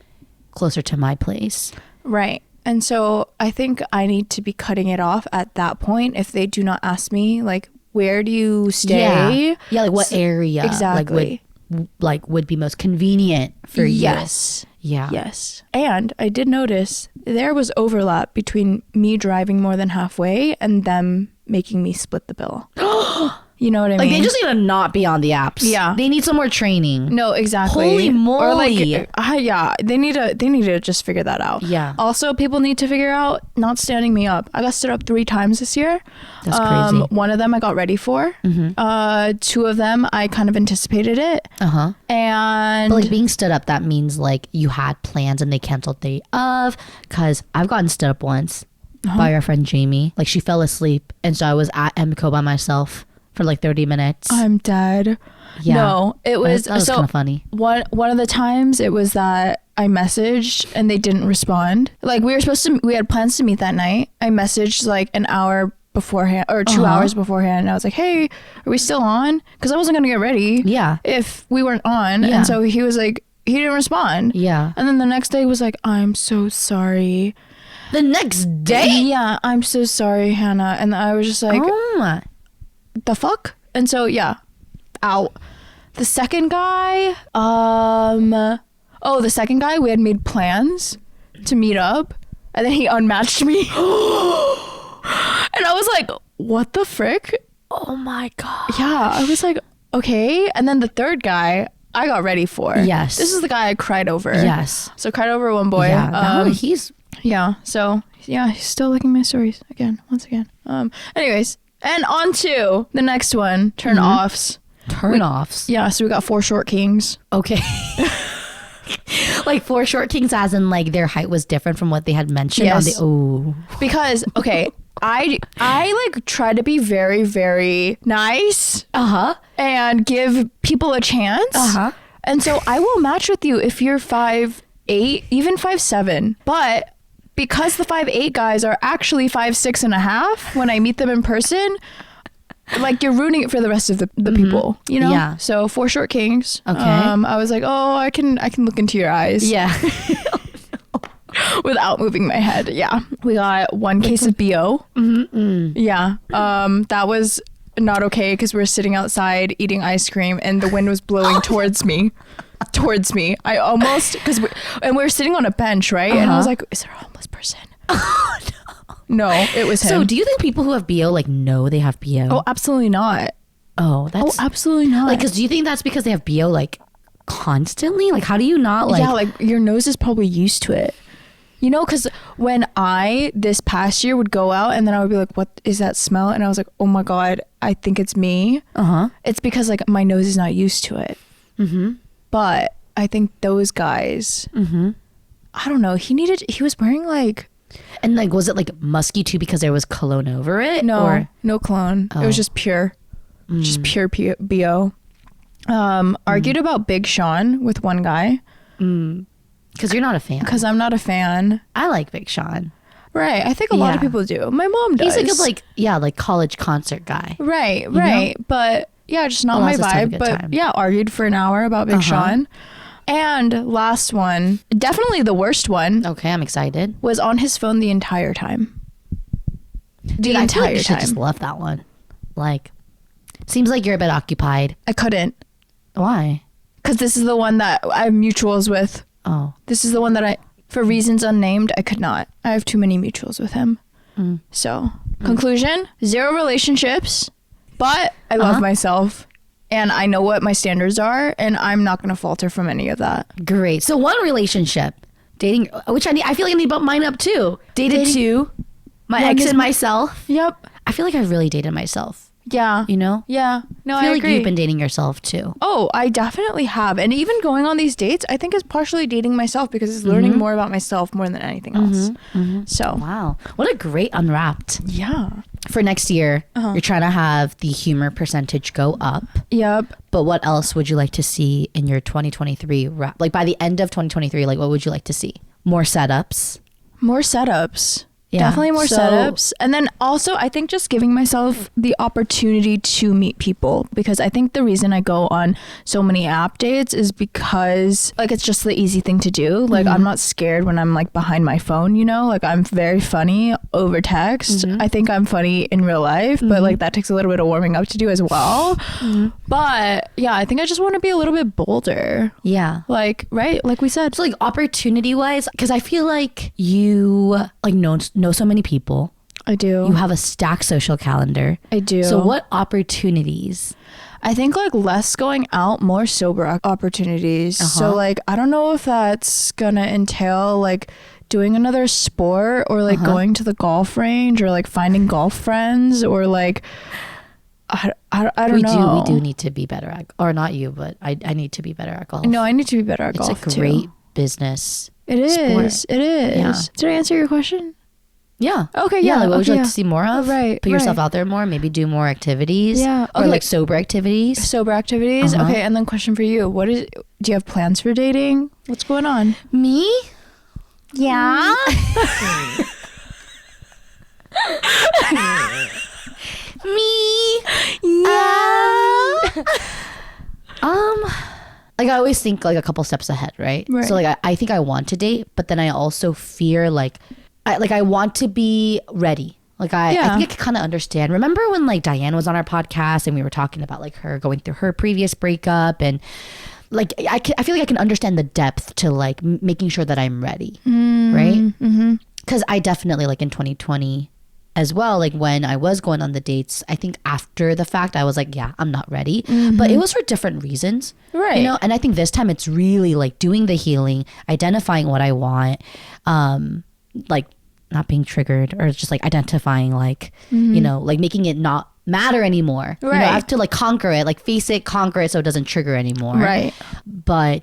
closer to my place. Right. And so I think I need to be cutting it off at that point if they do not ask me, like, where do you stay? Yeah, like what area? Exactly. Like would be most convenient for you. Yes. Yeah. Yes. And I did notice there was overlap between me driving more than halfway and them making me split the bill. You know what I mean? Like they just need to not be on the apps. Yeah. They need some more training. No, exactly. Holy moly. Or like, yeah, they need to just figure that out. Yeah. Also, people need to figure out not standing me up. I got stood up 3 times this year. That's crazy. One of them I got ready for. 2 of them I kind of anticipated it. And but like being stood up, that means like you had plans and they canceled the day of. Because I've gotten stood up once by our friend Jamie. Like she fell asleep and so I was at MCO by myself for like 30 minutes. I'm dead. Yeah. No, it was, that was kind of funny. One of the times it was that I messaged and they didn't respond. Like we had plans to meet that night. I messaged like an hour beforehand or 2 hours beforehand. And I was like, hey, are we still on? Because I wasn't going to get ready. Yeah. If we weren't on. Yeah. And so he was like, he didn't respond. Yeah. And then the next day was like, I'm so sorry. The next day? Yeah, I'm so sorry, Hannah. And I was just like, the fuck? And so yeah, out. The second guy, the second guy, we had made plans to meet up and then he unmatched me. And I was like, what the frick? Oh my god. Yeah, I was like, okay. And then the third guy I got ready for. Yes. This is the guy I cried over. Yes. So cried over one boy. Yeah. He's still liking my stories once again. Anyways, and on to the next one, turn-offs. Turn-offs? Yeah, so we got 4 short kings. Okay. Like 4 short kings as in like their height was different from what they had mentioned on the Because, okay, I like try to be very, very nice. And give people a chance. And so I will match with you if you're 5'8", even 5'7". But because the 5'8" guys are actually 5'6.5" when I meet them in person, like you're ruining it for the rest of the people, you know? Yeah. So 4 short kings. Okay. I was like, oh, I can look into your eyes. Yeah. without moving my head. Yeah. We got 1 case of BO. Yeah. That was not okay because we were sitting outside eating ice cream and the wind was blowing towards me. I almost, we were sitting on a bench, right? And I was like, is there a homeless person? Oh, No, it was him. So do you think people who have BO like know they have BO? Oh, absolutely not. Oh, that's Absolutely not. like, because do you think that's because they have BO like constantly? Like, how do you not like? Yeah, like your nose is probably used to it. You know, because when I this past year would go out and then I would be like, what is that smell? And I was like, oh my God, I think it's me. It's because like my nose is not used to it. But I think those guys, I don't know. He was wearing like. And like, was it like musky too because there was cologne over it? No, no cologne. It was just pure. Just pure BO. Argued about Big Sean with one guy. Because you're not a fan. Because I'm not a fan. I like Big Sean. Right. I think a lot of people do. My mom does. He's a good like college concert guy. Right. Right. Know? But yeah, just not my vibe. But time. Yeah, argued for an hour about Big Sean. And last one, definitely the worst one. Okay, I'm excited. Was on his phone the entire time. Dude, I feel like you should just left that one. Like, seems like you're a bit occupied. I couldn't. Why? Because this is the one that I have mutuals with. Oh. This is the one that for reasons unnamed, I could not. I have too many mutuals with him. So, conclusion, 0 relationships, but I love myself. And I know what my standards are, and I'm not going to falter from any of that. Great. So 1 relationship, dating, which I feel like I need to bump mine up too. Dated 2, my ex and myself. Yep. I feel like I've really dated myself. Yeah. You know? Yeah. No, I feel agree. like you've been dating yourself too. Oh, I definitely have. And even going on these dates, I think is partially dating myself because it's learning more about myself more than anything else. So. Wow. What a great Unwrapped. Yeah. For next year, you're trying to have the humor percentage go up. Yep. But what else would you like to see in your 2023 wrap? Like by the end of 2023, like what would you like to see? More setups? More setups. Yeah. Definitely more setups. And then also, I think just giving myself the opportunity to meet people, because I think the reason I go on so many app dates is because like it's just the easy thing to do. Like I'm not scared when I'm like behind my phone, you know, like I'm very funny over text. I think I'm funny in real life, but like that takes a little bit of warming up to do as well. But yeah, I think I just want to be a little bit bolder. Yeah. Like, right? Like we said. So like opportunity wise, because I feel like you like know so many people. I do. You have a stacked social calendar. I do. So what opportunities? I think like less going out, more sober opportunities. So like, I don't know if that's gonna entail like doing another sport or like going to the golf range or like finding golf friends or like, I don't know. We do need to be better at, or not you, but I need to be better at golf. No, I need to be better at golf too. It's a great business. It is. Sport. It is. Yeah. Did I answer your question? Yeah. Okay. Yeah. Yeah. Like what would you like to see more of? Right. Put yourself out there more. Maybe do more activities. Yeah. Or like sober activities. Sober activities. Okay. And then question for you: do you have plans for dating? What's going on? Me? Yeah. Me? Yeah. Like I always think like a couple steps ahead, right? Right. So like I think I want to date, but then I also fear like I want to be ready. Like I think I can kind of understand. Remember when like Diane was on our podcast and we were talking about like her going through her previous breakup, and like I feel like I can understand the depth to like making sure that I'm ready, right? Because I definitely like in 2020 as well, like when I was going on the dates, I think after the fact I was like, yeah, I'm not ready. But it was for different reasons, right? You know, and I think this time it's really like doing the healing, identifying what I want, like not being triggered, or just like identifying like you know, like making it not matter anymore. Right. You know, I have to like conquer it, like face it, conquer it, so it doesn't trigger anymore. Right. But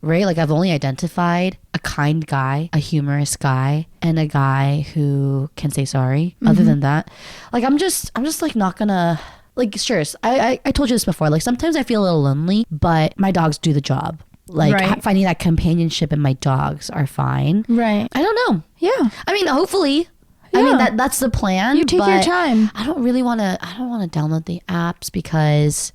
right, like I've only identified a kind guy, a humorous guy, and a guy who can say sorry. Other than that, like I'm just like not gonna like, sure, I told you this before, like sometimes I feel a little lonely, but my dogs do the job. Like finding that companionship in my dogs are fine. Right. I don't know. Yeah. I mean, hopefully. Yeah. I mean that's the plan. You take your time. I don't want to download the apps because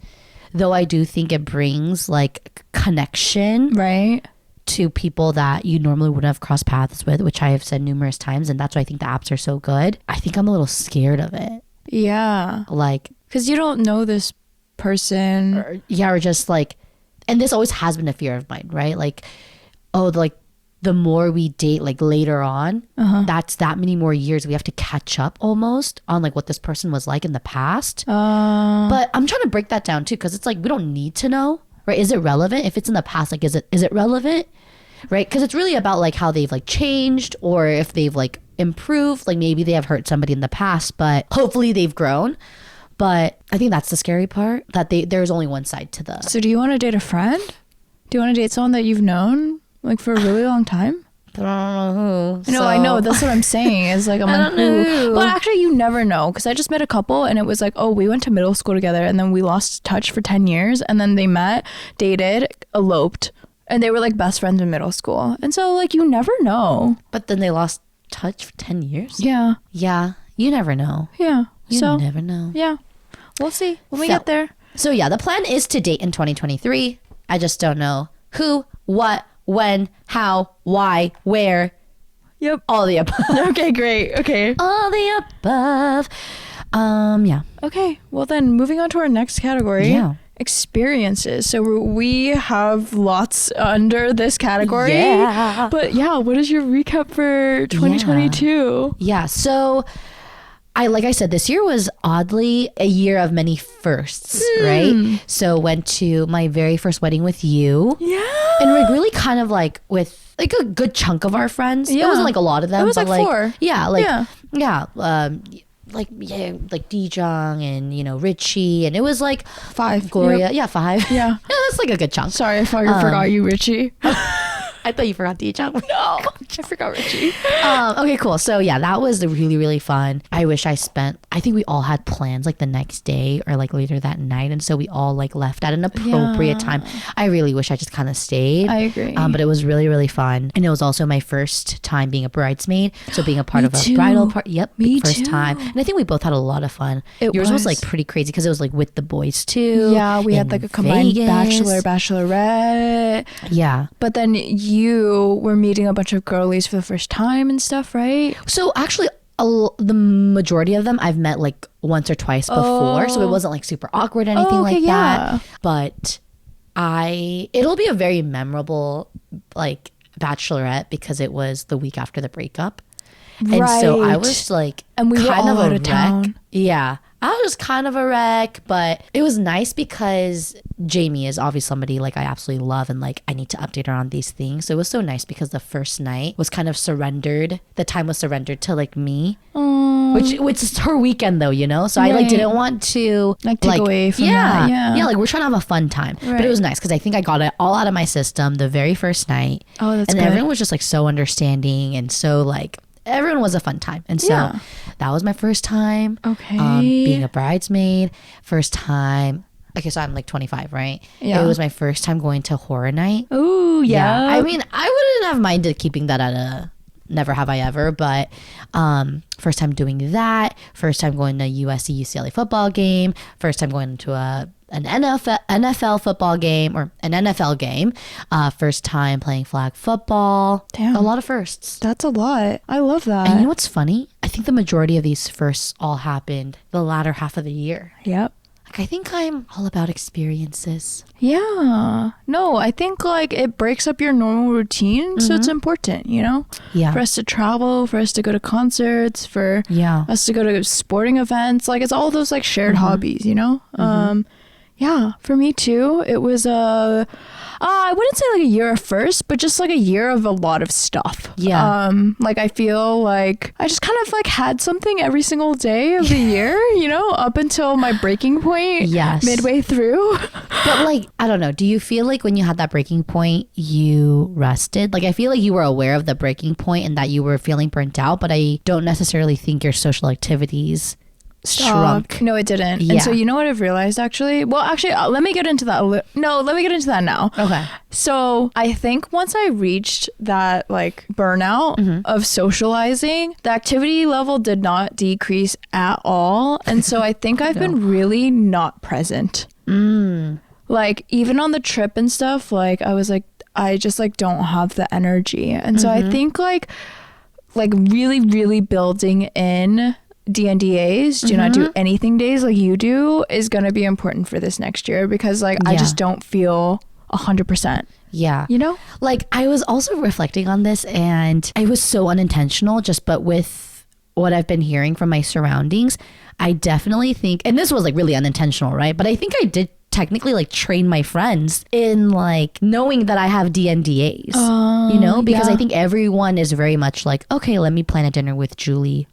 though I do think it brings like connection, right, to people that you normally wouldn't have crossed paths with, which I have said numerous times, and that's why I think the apps are so good. I think I'm a little scared of it. Yeah. Like, because you don't know this person. Or just like, and this always has been a fear of mine, right? Like, oh, like the more we date, like later on, that's that many more years we have to catch up almost on like what this person was like in the past. But I'm trying to break that down too, because it's like we don't need to know, right? Is it relevant? If it's in the past, like is it relevant, right? Because it's really about like how they've like changed, or if they've like improved. Like maybe they have hurt somebody in the past, but hopefully they've grown. But I think that's the scary part, that there's only one side to the. So do you want to date a friend? Do you want to date someone that you've known like for a really long time? But I don't know who. No, I know. That's what I'm saying. Is like, I don't know who. But actually, you never know. Because I just met a couple, and it was like, oh, we went to middle school together, and then we lost touch for 10 years, and then they met, dated, eloped, and they were like best friends in middle school. And so, like, you never know. But then they lost touch for 10 years? Yeah. Yeah. You never know. Yeah. You never know. Yeah. We'll see when we get there. So yeah, the plan is to date in 2023. I just don't know who, what, when, how, why, where. Yep. All the above. Okay, great. Okay. All the above. Yeah. Okay. Well then, moving on to our next category. Yeah. Experiences. So we have lots under this category. Yeah. But yeah, what is your recap for 2022? Yeah. So like I said, this year was oddly a year of many firsts, right? So went to my very first wedding with you. Yeah. And like really kind of like with like a good chunk of our friends. Yeah. It wasn't like a lot of them. It was but like 4. Yeah. Like, yeah. Like Dijong and, you know, Richie. And it was like 5. Gloria. Yep. Yeah, 5. Yeah. Yeah, that's like a good chunk. Sorry, I forgot you, Richie. I thought you forgot Dijong. No, I forgot Richie. Okay, cool. So yeah, that was really, really fun. I think we all had plans like the next day or like later that night. And so we all like left at an appropriate time. I really wish I just kind of stayed. I agree. But it was really, really fun. And it was also my first time being a bridesmaid. So being a part of a bridal party. Yep. Me first too. time. And I think we both had a lot of fun. Yours was like pretty crazy because it was like with the boys too. Yeah, we had like a combined bachelorette. Yeah. But then you were meeting a bunch of girlies for the first time and stuff, right? So actually the majority of them I've met like once or twice before, so it wasn't like super awkward or anything like that. But it'll be a very memorable like bachelorette because it was the week after the breakup. And so I was like, and we were all out of town. Yeah. I was kind of a wreck, but it was nice because Jamie is obviously somebody like I absolutely love and like I need to update her on these things. So it was so nice because the first night was kind of surrendered. The time was surrendered to like me, which is her weekend though, you know? So I like didn't want to like take away from that. Yeah, like we're trying to have a fun time. Right. But it was nice because I think I got it all out of my system the very first night. Oh, that's and good. Everyone was just like so understanding and so like everyone was a fun time. And so that was my first time being a bridesmaid. First time. Okay, so I'm like 25, right? Yeah. It was my first time going to horror night. Oh, yeah. I mean, I wouldn't have minded keeping that at a never have I ever, but first time doing that. First time going to USC UCLA football game. First time going to an NFL football game or an NFL game. First time playing flag football. Damn. A lot of firsts. That's a lot. I love that. And you know what's funny? I think the majority of these firsts all happened the latter half of the year. Yep. Like, I think I'm all about experiences. Yeah. No, I think like it breaks up your normal routine. So it's important, you know? Yeah. For us to travel, for us to go to concerts, for us to go to sporting events. Like it's all those like shared hobbies, you know? Yeah, for me too. It was I wouldn't say like a year of first, but just like a year of a lot of stuff. Yeah. Like I feel like I just kind of like had something every single day of the year, you know, up until my breaking point. Yes. Midway through. But like, I don't know. Do you feel like when you had that breaking point, you rested? Like, I feel like you were aware of the breaking point and that you were feeling burnt out, but I don't necessarily think your social activities shrunk. No, it didn't. Yeah. And so you know what I've realized actually? Well, actually, let me get into that. Let me get into that now. Okay. So I think once I reached that like burnout of socializing, the activity level did not decrease at all. And so I think I've been really not present. Like even on the trip and stuff, like I was like, I just like don't have the energy. And so I think like really, really building in DNDAs, do not do anything days like you do, is going to be important for this next year, because like I just don't feel 100%. Yeah. You know? Like I was also reflecting on this, and it was so unintentional, but with what I've been hearing from my surroundings, I definitely think, and this was like really unintentional, right? But I think I did technically like train my friends in like knowing that I have DNDAs, you know, because I think everyone is very much like, okay, let me plan a dinner with Julie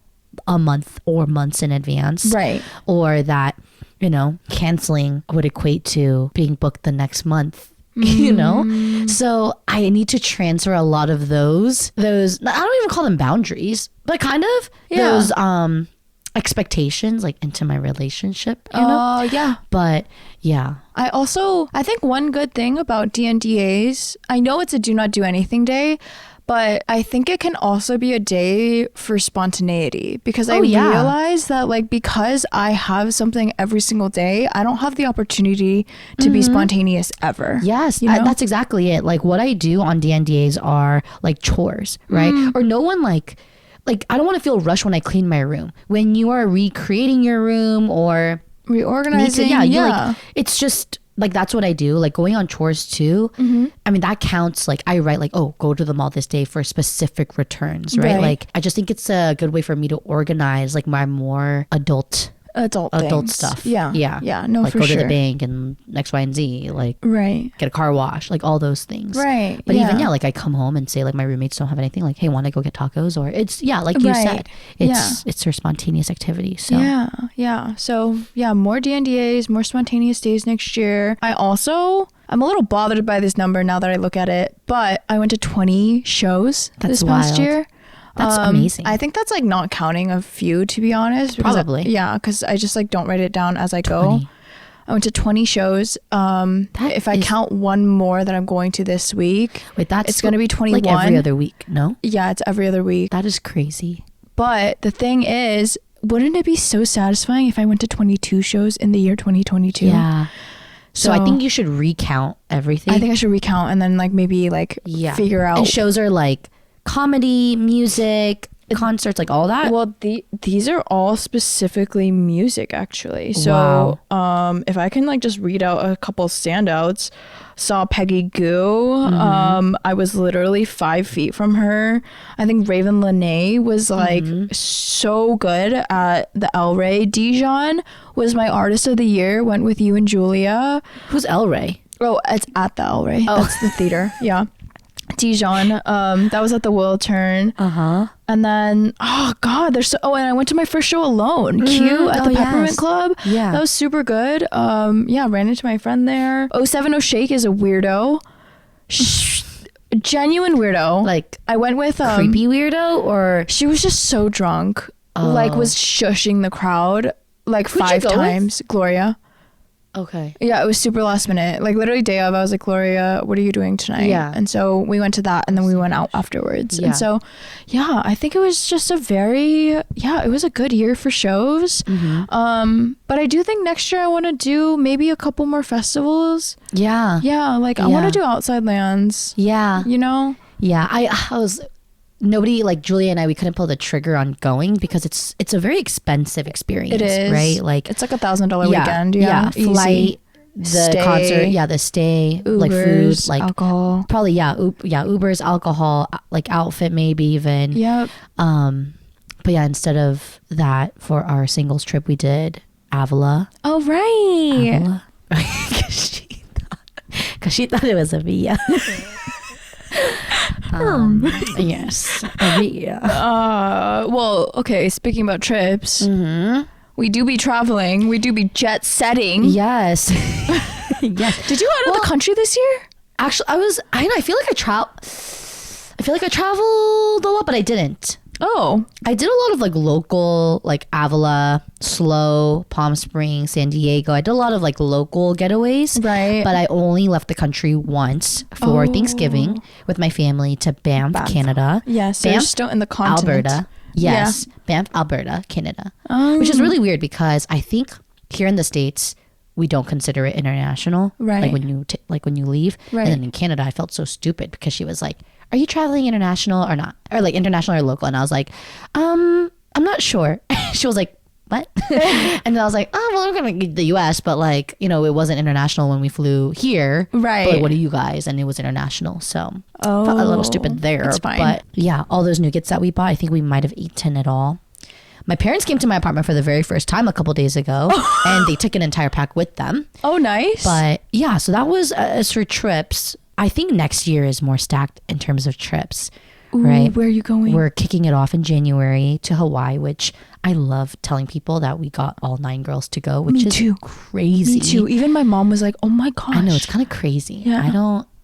a month or months in advance. Right. Or that, you know, canceling would equate to being booked the next month. You know, so I need to transfer a lot of those I don't even call them boundaries, but kind of those expectations like into my relationship, you know. But yeah, I think one good thing about DNDAs, I know it's a do not do anything day, but I think it can also be a day for spontaneity, because I realize that like, because I have something every single day, I don't have the opportunity to be spontaneous ever. Yes, you know? that's exactly it. Like what I do on DNDAs are like chores, right? Or no one like I don't want to feel rushed when I clean my room. When you are recreating your room or reorganizing, like, it's just like, that's what I do. Like going on chores too. I mean, that counts. Like I write like, oh, go to the mall this day for specific returns, right? Like I just think it's a good way for me to organize like my more adult stuff. No, like for go sure. to the bank and X, Y, and Z, like get a car wash, like all those things. Right. But even like I come home and say like my roommates don't have anything, like, hey, want to go get tacos? Or it's like you said, it's her spontaneous activity. So So more DNDAs, more spontaneous days next year. I'm a little bothered by this number now that I look at it, but I went to 20 shows this past year. That's amazing. I think that's like not counting a few, to be honest. Probably. Because I just like don't write it down as I go. I went to 20 shows. If I count one more that I'm going to this week, it's going to be 21. Like every other week, no? Yeah, it's every other week. That is crazy. But the thing is, wouldn't it be so satisfying if I went to 22 shows in the year 2022? Yeah. So I think you should recount everything. I think I should recount and then like maybe like figure out. And shows are like comedy, music, concerts, like all that. Well, these are all specifically music, actually. So if I can like just read out a couple standouts. Saw Peggy Goo. I was literally 5 feet from her. I think Raven Lene was like so good at the El Rey. Dijon was my artist of the year. Went with you and Julia. Who's El Rey? Oh, it's at the El Rey. That's the theater. Yeah. Dijon, that was at the Wiltern. And then and I went to my first show alone. Q at the Peppermint Club. Yeah, that was super good. Ran into my friend there. 070 Shake is a weirdo. Genuine weirdo. Like I went with creepy weirdo, or she was just so drunk, like was shushing the crowd like 5 times. Gloria. Okay. Yeah, it was super last minute. Like literally day of, I was like, Gloria, what are you doing tonight? Yeah. And so we went to that and then we went out afterwards. Yeah. And so, I think it was just it was a good year for shows. But I do think next year I want to do maybe a couple more festivals. Yeah. Yeah. Like I want to do Outside Lands. Yeah. You know? Yeah. I was... Nobody, like Julia and I, we couldn't pull the trigger on going because it's a very expensive experience. It is, right? Like it's like $1,000 weekend. Yeah, flight, the concert, the stay, Ubers, like food, like alcohol. Probably Ubers, alcohol, like outfit, maybe even. Yep. But instead of that, for our singles trip, we did Avila. Oh right. Avila. Because she thought it was a via. Yes. Well, okay, speaking about trips, we do be traveling, we do be jet setting. Yes. Yes. Did you out of the country this year? Actually, I feel like I traveled a lot, but I didn't. Oh. I did a lot of like local, like Avila, Slow, Palm Springs, San Diego. I did a lot of like local getaways. Right. But I only left the country once for Thanksgiving with my family to Banff, Canada. Yes. So you're still in the continent. Alberta. Yes. Yeah. Banff, Alberta, Canada. Which is really weird because I think here in the States, we don't consider it international. Right. Like when you leave. Right. And then in Canada, I felt so stupid because she was like, "Are you traveling international or not? Or like international or local?" And I was like, I'm not sure." She was like, "What?" And then I was like, "Oh, well, I'm going to the US, but like, you know, it wasn't international when we flew here. Right. But like, what are you guys?" And it was international. So Oh, felt a little stupid there. that's fine. But yeah, all those nougats that we bought, I think we might have eaten it all. My parents came to my apartment for the very first time a couple days ago and they took an entire pack with them. Oh, nice. But yeah, so that was as for trips. I think next year is more stacked in terms of trips. Ooh, right? Where are you going? We're kicking it off in January to Hawaii, which I love telling people that we got all 9 girls to go, which Me is too. crazy. Me too. Even my mom was like, "Oh my gosh." I know, it's kind of crazy. Yeah.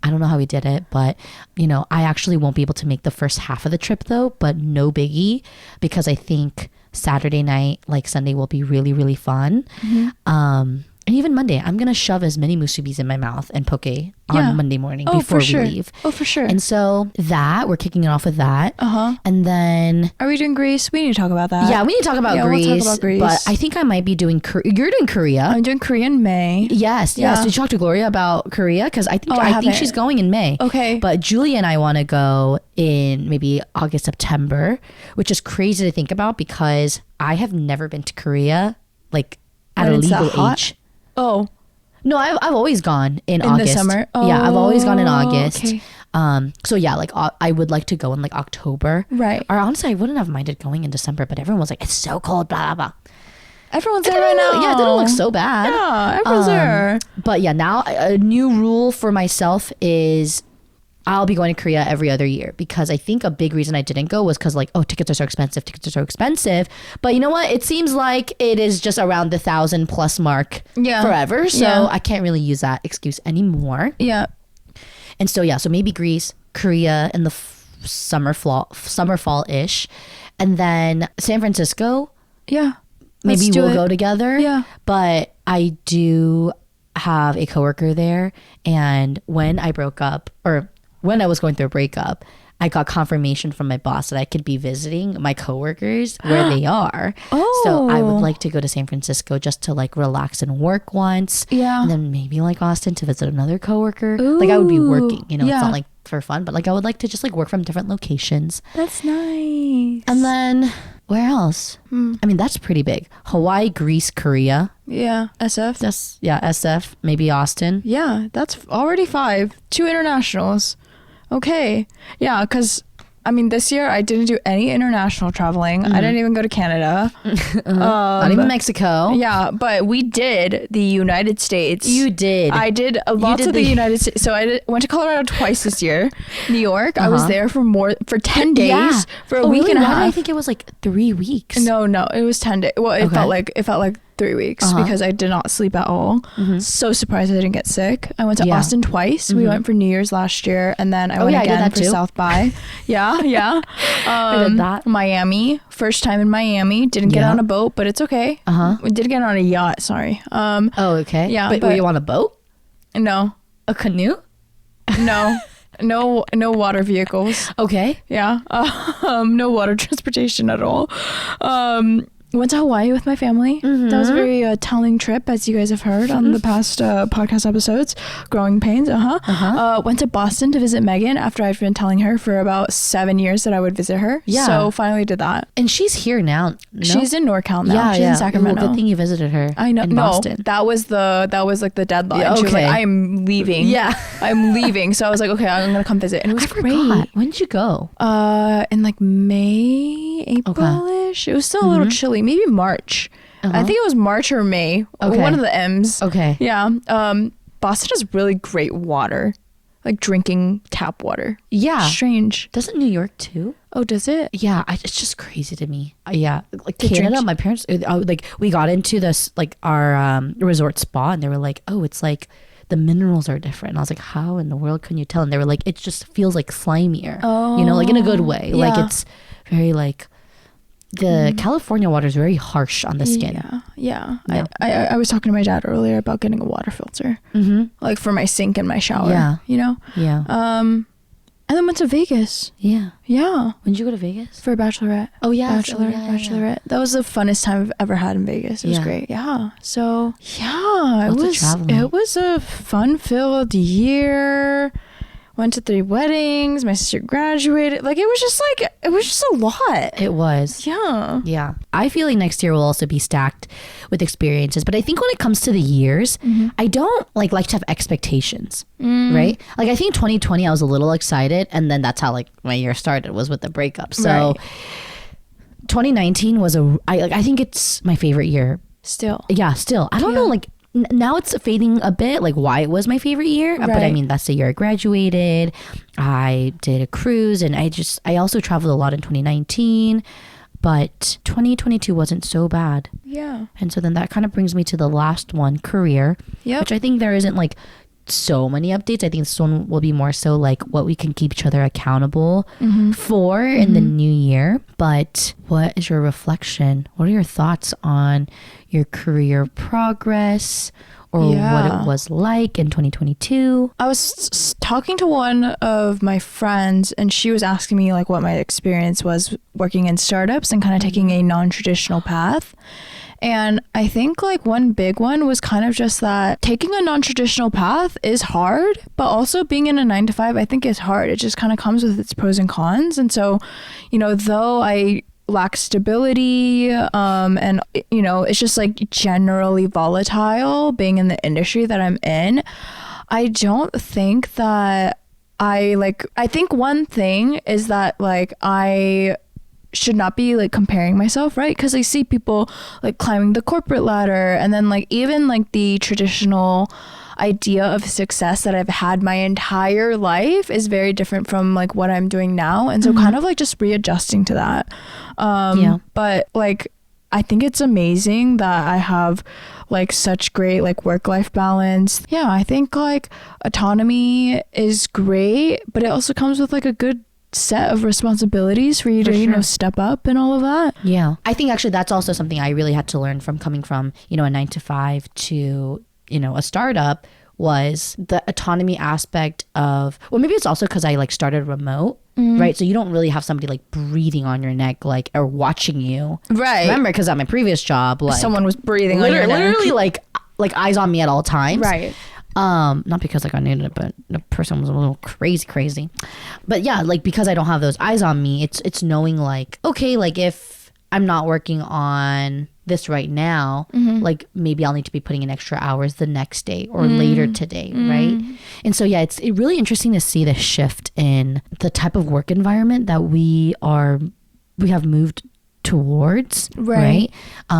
I don't know how we did it, but you know, I actually won't be able to make the first half of the trip though, but no biggie, because I think Saturday night, like Sunday, will be really, really fun. And even Monday, I'm going to shove as many musubis in my mouth and poke on Monday morning before we leave. Oh, for sure. And so we're kicking it off with that. And then... Are we doing Greece? We need to talk about that. Yeah, we need to talk about Greece. We'll talk about Greece. But I think I might be doing... You're doing Korea. I'm doing Korea in May. Yes. Did you talk to Gloria about Korea? Because I think she's going in May. Okay. But Julia and I want to go in maybe August, September, which is crazy to think about because I have never been to Korea like at a legal age. Oh. No, I've always gone in August. The summer? Oh, yeah, I've always gone in August. Okay. So yeah, like I would like to go in like October. Right. Or honestly, I wouldn't have minded going in December, but everyone was like, "It's so cold, blah, blah, blah." Everyone's there right now. Yeah, it didn't look so bad. Yeah, everyone's there. But yeah, now a new rule for myself is I'll be going to Korea every other year, because I think a big reason I didn't go was because like, oh, tickets are so expensive. But you know what? It seems like it is just around the 1,000+ mark forever. So I can't really use that excuse anymore. Yeah. And so, yeah, so maybe Greece, Korea in the summer fall-ish. And then San Francisco. Yeah. Maybe we'll go together. Yeah. But I do have a coworker there. And when I broke up, or when I was going through a breakup, I got confirmation from my boss that I could be visiting my coworkers where they are. Oh. So I would like to go to San Francisco just to like relax and work once. Yeah. And then maybe like Austin to visit another coworker. Like I would be working, you know, it's not like for fun, but like I would like to just like work from different locations. That's nice. And then where else? I mean, that's pretty big. Hawaii, Greece, Korea. Yeah. SF. That's SF, maybe Austin. Yeah, that's already 5. 2 internationals. Okay. Yeah, because I mean, this year I didn't do any international traveling. I didn't even go to Canada. Not even Mexico. Yeah, but we did the United States. You did. I did lots of the United States. So went to Colorado twice this year. New York. I was there for 10 days for a week and a half. I think it was like 3 weeks. No, it was 10 days. Well, it felt like 3 weeks because I did not sleep at all. So surprised I didn't get sick. I went to Austin twice. We went for New Year's last year, and then I went again for South by. Yeah. I did that. Miami, first time in Miami. Didn't get on a boat, but it's okay. We did get on a yacht. Sorry. Oh, okay. Yeah, but were you on a boat? No. A canoe? No. No water vehicles. Okay. Yeah. No water transportation at all. Went to Hawaii with my family. That was a very telling trip, as you guys have heard on the past podcast episodes. Growing Pains. Went to Boston to visit Megan after I've been telling her for about 7 years that I would visit her. Yeah. So finally did that. And she's here now. No? She's in NorCal now. Yeah, She's in Sacramento. Well, good thing you visited her. I know. In Boston. That was like the deadline. Yeah, She was like, okay. I'm leaving. Yeah. I'm leaving. So I was like, okay, I'm gonna come visit. And it was great. Forgot. When did you go? In like May, April-ish. It was still a little chilly. Maybe March. I think it was March or May. Okay. One of the M's. Okay. Yeah. Boston has really great water. Like drinking tap water. Yeah. Strange. Doesn't New York too? Oh, does it? Yeah, it's just crazy to me. Yeah, like The Canada, drinks? my parents, like we got into this, like our resort spa, and they were like, oh, it's like the minerals are different. And I was like, how in the world can you tell? And they were like, it just feels like slimier. Oh. You know, like in a good way. Yeah. Like it's very like, the California water is very harsh on the skin. Yeah. I was talking to my dad earlier about getting a water filter. Like for my sink and my shower. Yeah. You know? Yeah. And And then went to Vegas. Yeah. Yeah. When did you go to Vegas? For a bachelorette. Oh, yeah. Bachelorette. That was the funnest time I've ever had in Vegas. It was great. Yeah. So, yeah. It was a fun-filled year. Went to 3 weddings. My sister graduated. Like, it was just a lot. It was. Yeah. Yeah. I feel like next year will also be stacked with experiences. But I think when it comes to the years, I don't like to have expectations, right? Like, I think 2020, I was a little excited. And then that's how like my year started, was with the breakup. So 2019 was I think it's my favorite year. Still. Yeah, still. I don't know, like, now it's fading a bit, like why it was my favorite year. But I mean, that's the year I graduated. I did a cruise, and I also traveled a lot in 2019. But 2022 wasn't so bad. Yeah. And so then that kind of brings me to the last one, career. Yep. Which I think there isn't like so many updates. I think this one will be more so like what we can keep each other accountable for in the new year. But what is your reflection? What are your thoughts on your career progress, or what it was like in 2022? I was talking to one of my friends, and she was asking me like what my experience was working in startups and kind of taking a non-traditional path. And I think like one big one was kind of just that taking a non-traditional path is hard, but also being in a 9-to-5, I think is hard. It just kind of comes with its pros and cons. And so, you know, though I lack stability, and you know, it's just like generally volatile being in the industry that I'm in, I don't think that I think one thing is that like I should not be like comparing myself, right? Because I see people like climbing the corporate ladder, and then like even like the traditional idea of success that I've had my entire life is very different from like what I'm doing now. And so kind of like just readjusting to that. But like I think it's amazing that I have like such great like work-life balance. Yeah, I think like autonomy is great, but it also comes with like a good set of responsibilities for you to, you know, step up and all of that. Yeah. I think actually that's also something I really had to learn from coming from, you know, a 9-to-5 to, you know, a startup, was the autonomy aspect of, well, maybe it's also because I like started remote, right? So you don't really have somebody like breathing on your neck, like, or watching you. Right. Remember, because at my previous job, like someone was breathing on your neck. Literally like eyes on me at all times. Right. Not because like I needed it, but the person was a little crazy. But yeah, like because I don't have those eyes on me, it's knowing like, okay, like if I'm not working on this right now, like maybe I'll need to be putting in extra hours the next day or later today, right? And so yeah, it's really interesting to see the shift in the type of work environment that we have moved towards, right?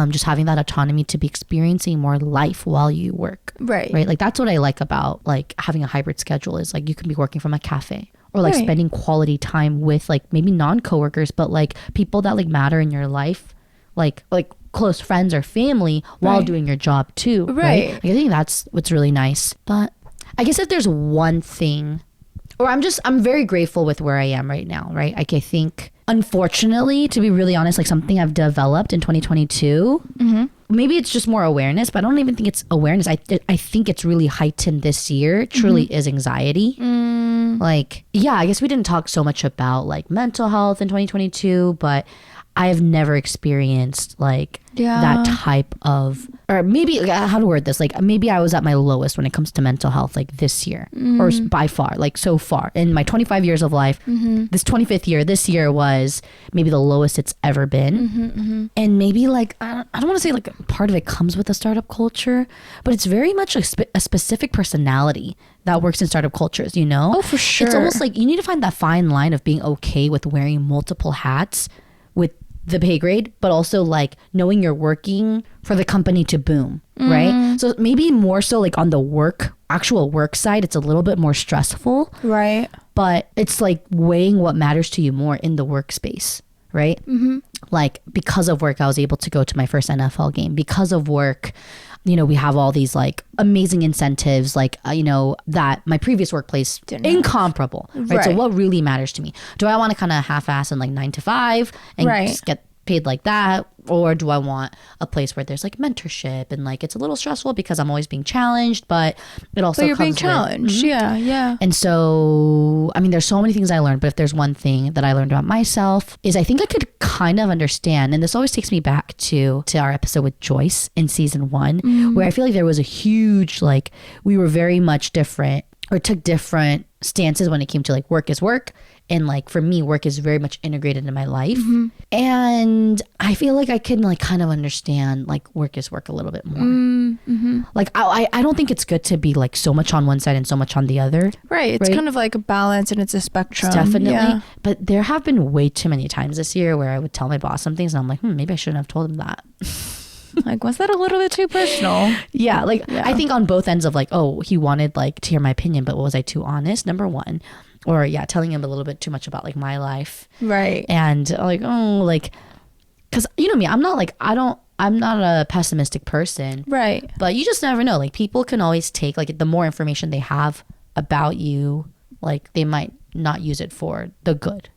Just having that autonomy to be experiencing more life while you work, right? Like that's what I like about like having a hybrid schedule, is like you can be working from a cafe, or like spending quality time with like maybe non-coworkers, but like people that like matter in your life, like close friends or family, while doing your job too, right? Like, I think that's what's really nice. But I guess if there's one thing, or I'm very grateful with where I am right now, right? Like I think, unfortunately, to be really honest, like something I've developed in 2022, maybe it's just more awareness, but I don't even think it's awareness. I think it's really heightened this year, truly is anxiety. Like, yeah, I guess we didn't talk so much about like mental health in 2022, but I have never experienced like that type of, or maybe how to word this, like maybe I was at my lowest when it comes to mental health like this year, or by far, like so far in my 25 years of life, this 25th year, this year was maybe the lowest it's ever been. And maybe like I don't want to say like part of it comes with the startup culture, but it's very much a specific personality that works in startup cultures, you know? Oh, for sure. It's almost like you need to find that fine line of being okay with wearing multiple hats with the pay grade, but also like knowing you're working for the company to boom, right? So maybe more so like on the actual work side, it's a little bit more stressful, right? But it's like weighing what matters to you more in the workspace, right? Like because of work, I was able to go to my first NFL game. Because of work, you know, we have all these like amazing incentives, like, you know, that my previous workplace, incomparable, right? So what really matters to me? Do I want to kind of half-ass in like 9-to-5 and just get paid like that, or do I want a place where there's like mentorship and like it's a little stressful because I'm always being challenged, but it also But you're comes being challenged. Yeah. and so, I mean, there's so many things I learned, but if there's one thing that I learned about myself is I think I could kind of understand, and this always takes me back to our episode with Joyce in season 1, where I feel like there was a huge, like, we were very much different or took different stances when it came to like work is work. And like for me, work is very much integrated in my life. And I feel like I can like kind of understand like work is work a little bit more. Like I don't think it's good to be like so much on one side and so much on the other. Right. It's kind of like a balance and it's a spectrum. Definitely. Yeah. But there have been way too many times this year where I would tell my boss some things and I'm like, maybe I shouldn't have told him that. Like, was that a little bit too personal? Yeah. Like I think on both ends of like, oh, he wanted like to hear my opinion, but was I too honest? Number one. Or telling him a little bit too much about like my life. Right. And like, oh, like, cause you know me, I'm not a pessimistic person. Right. But you just never know. Like people can always take like the more information they have about you, like they might not use it for the good.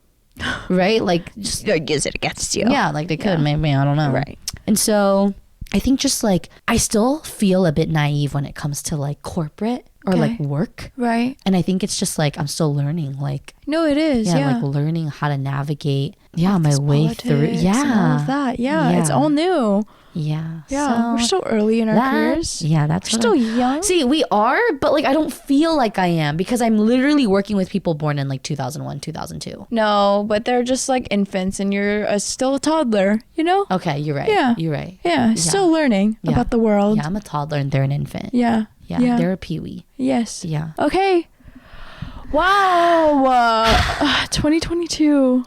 Right? Like just use it against you. Yeah, like they could, maybe, I don't know. Right. And so I think just like I still feel a bit naive when it comes to like corporate or like work. Right. And I think it's just like I'm still learning like no, it is. Yeah. like learning how to navigate my way through. Yeah. And all of that. Yeah. It's all new. Yeah. Yeah. So we're still early in our careers. Yeah, that's we're still young. See, we are, but like I don't feel like I am because I'm literally working with people born in like 2001, 2002. No, but they're just like infants and you're still a toddler, you know? Okay, you're right. Yeah. You're right. Yeah, still learning about the world. Yeah, I'm a toddler and they're an infant. Yeah. Yeah, they're a peewee. Yes. Yeah. Okay. Wow. 2022.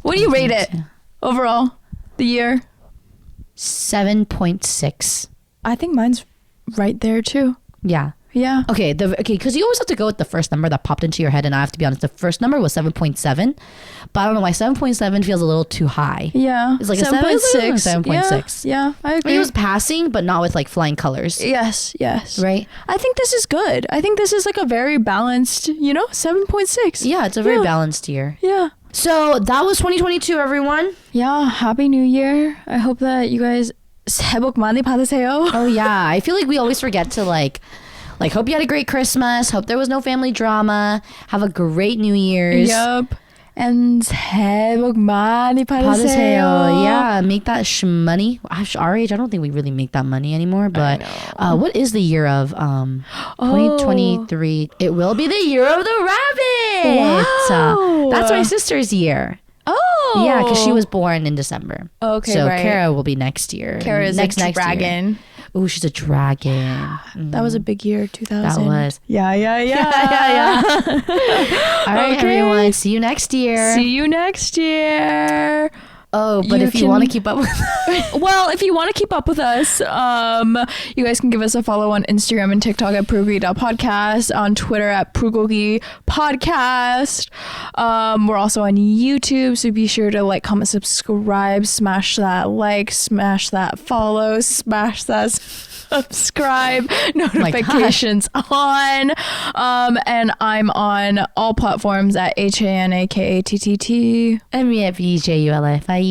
What do you rate it overall? The year? 7.6. I think mine's right there too. Yeah. Yeah. Okay, because you always have to go with the first number that popped into your head, and I have to be honest, the first number was 7.7, but I don't know why 7.7 feels a little too high. Yeah. It's like 7.6. 7.6. Yeah, I agree. It was passing, but not with like flying colors. Yes. Right? I think this is good. I think this is like a very balanced, 7.6. Yeah, it's a very balanced year. Yeah. So that was 2022, everyone. Yeah, Happy New Year. I hope that you guys 새해 복 많이 받으세요. Oh yeah, I feel like we always forget to like hope you had a great Christmas, hope there was no family drama, have a great New Year's. Yup. And 새해 복 많이 받으세요. Yeah, make that money. Our age, I don't think we really make that money anymore, but what is the year of 2023? It will be the year of the rabbit. Wow. That's my sister's year. Oh. Yeah, because she was born in December. Okay, so right. Kara will be next year. Kara is next a dragon. Year. Oh, she's a dragon. That was a big year, 2000. That was. Yeah. All right, everyone. See you next year. See you next year. Oh, but if you want to keep up with well, if you want to keep up with us, you guys can give us a follow on Instagram and TikTok at bulgogi.podcast, on Twitter at bulgogi podcast. We're also on YouTube, so be sure to like, comment, subscribe, smash that like, smash that follow, smash that subscribe, notifications on. And I'm on all platforms at HANAKATTT. And me at VJULFIED.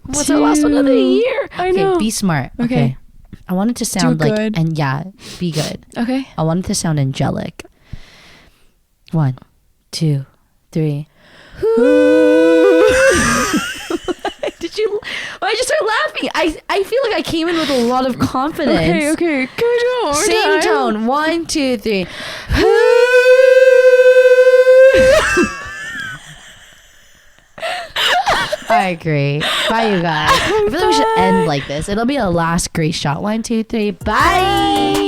What's Two. our last one of the year? I know. Okay, be smart. Okay. I want it to sound Do like, good. and be good. Okay. I want it to sound angelic. 1, 2, 3. I just started laughing. I feel like I came in with a lot of confidence. Okay. Good. Same tone. 1, 2, 3. All right, great. Bye, you guys. I feel like we should end like this. It'll be a last great shot. 1, 2, 3. Bye.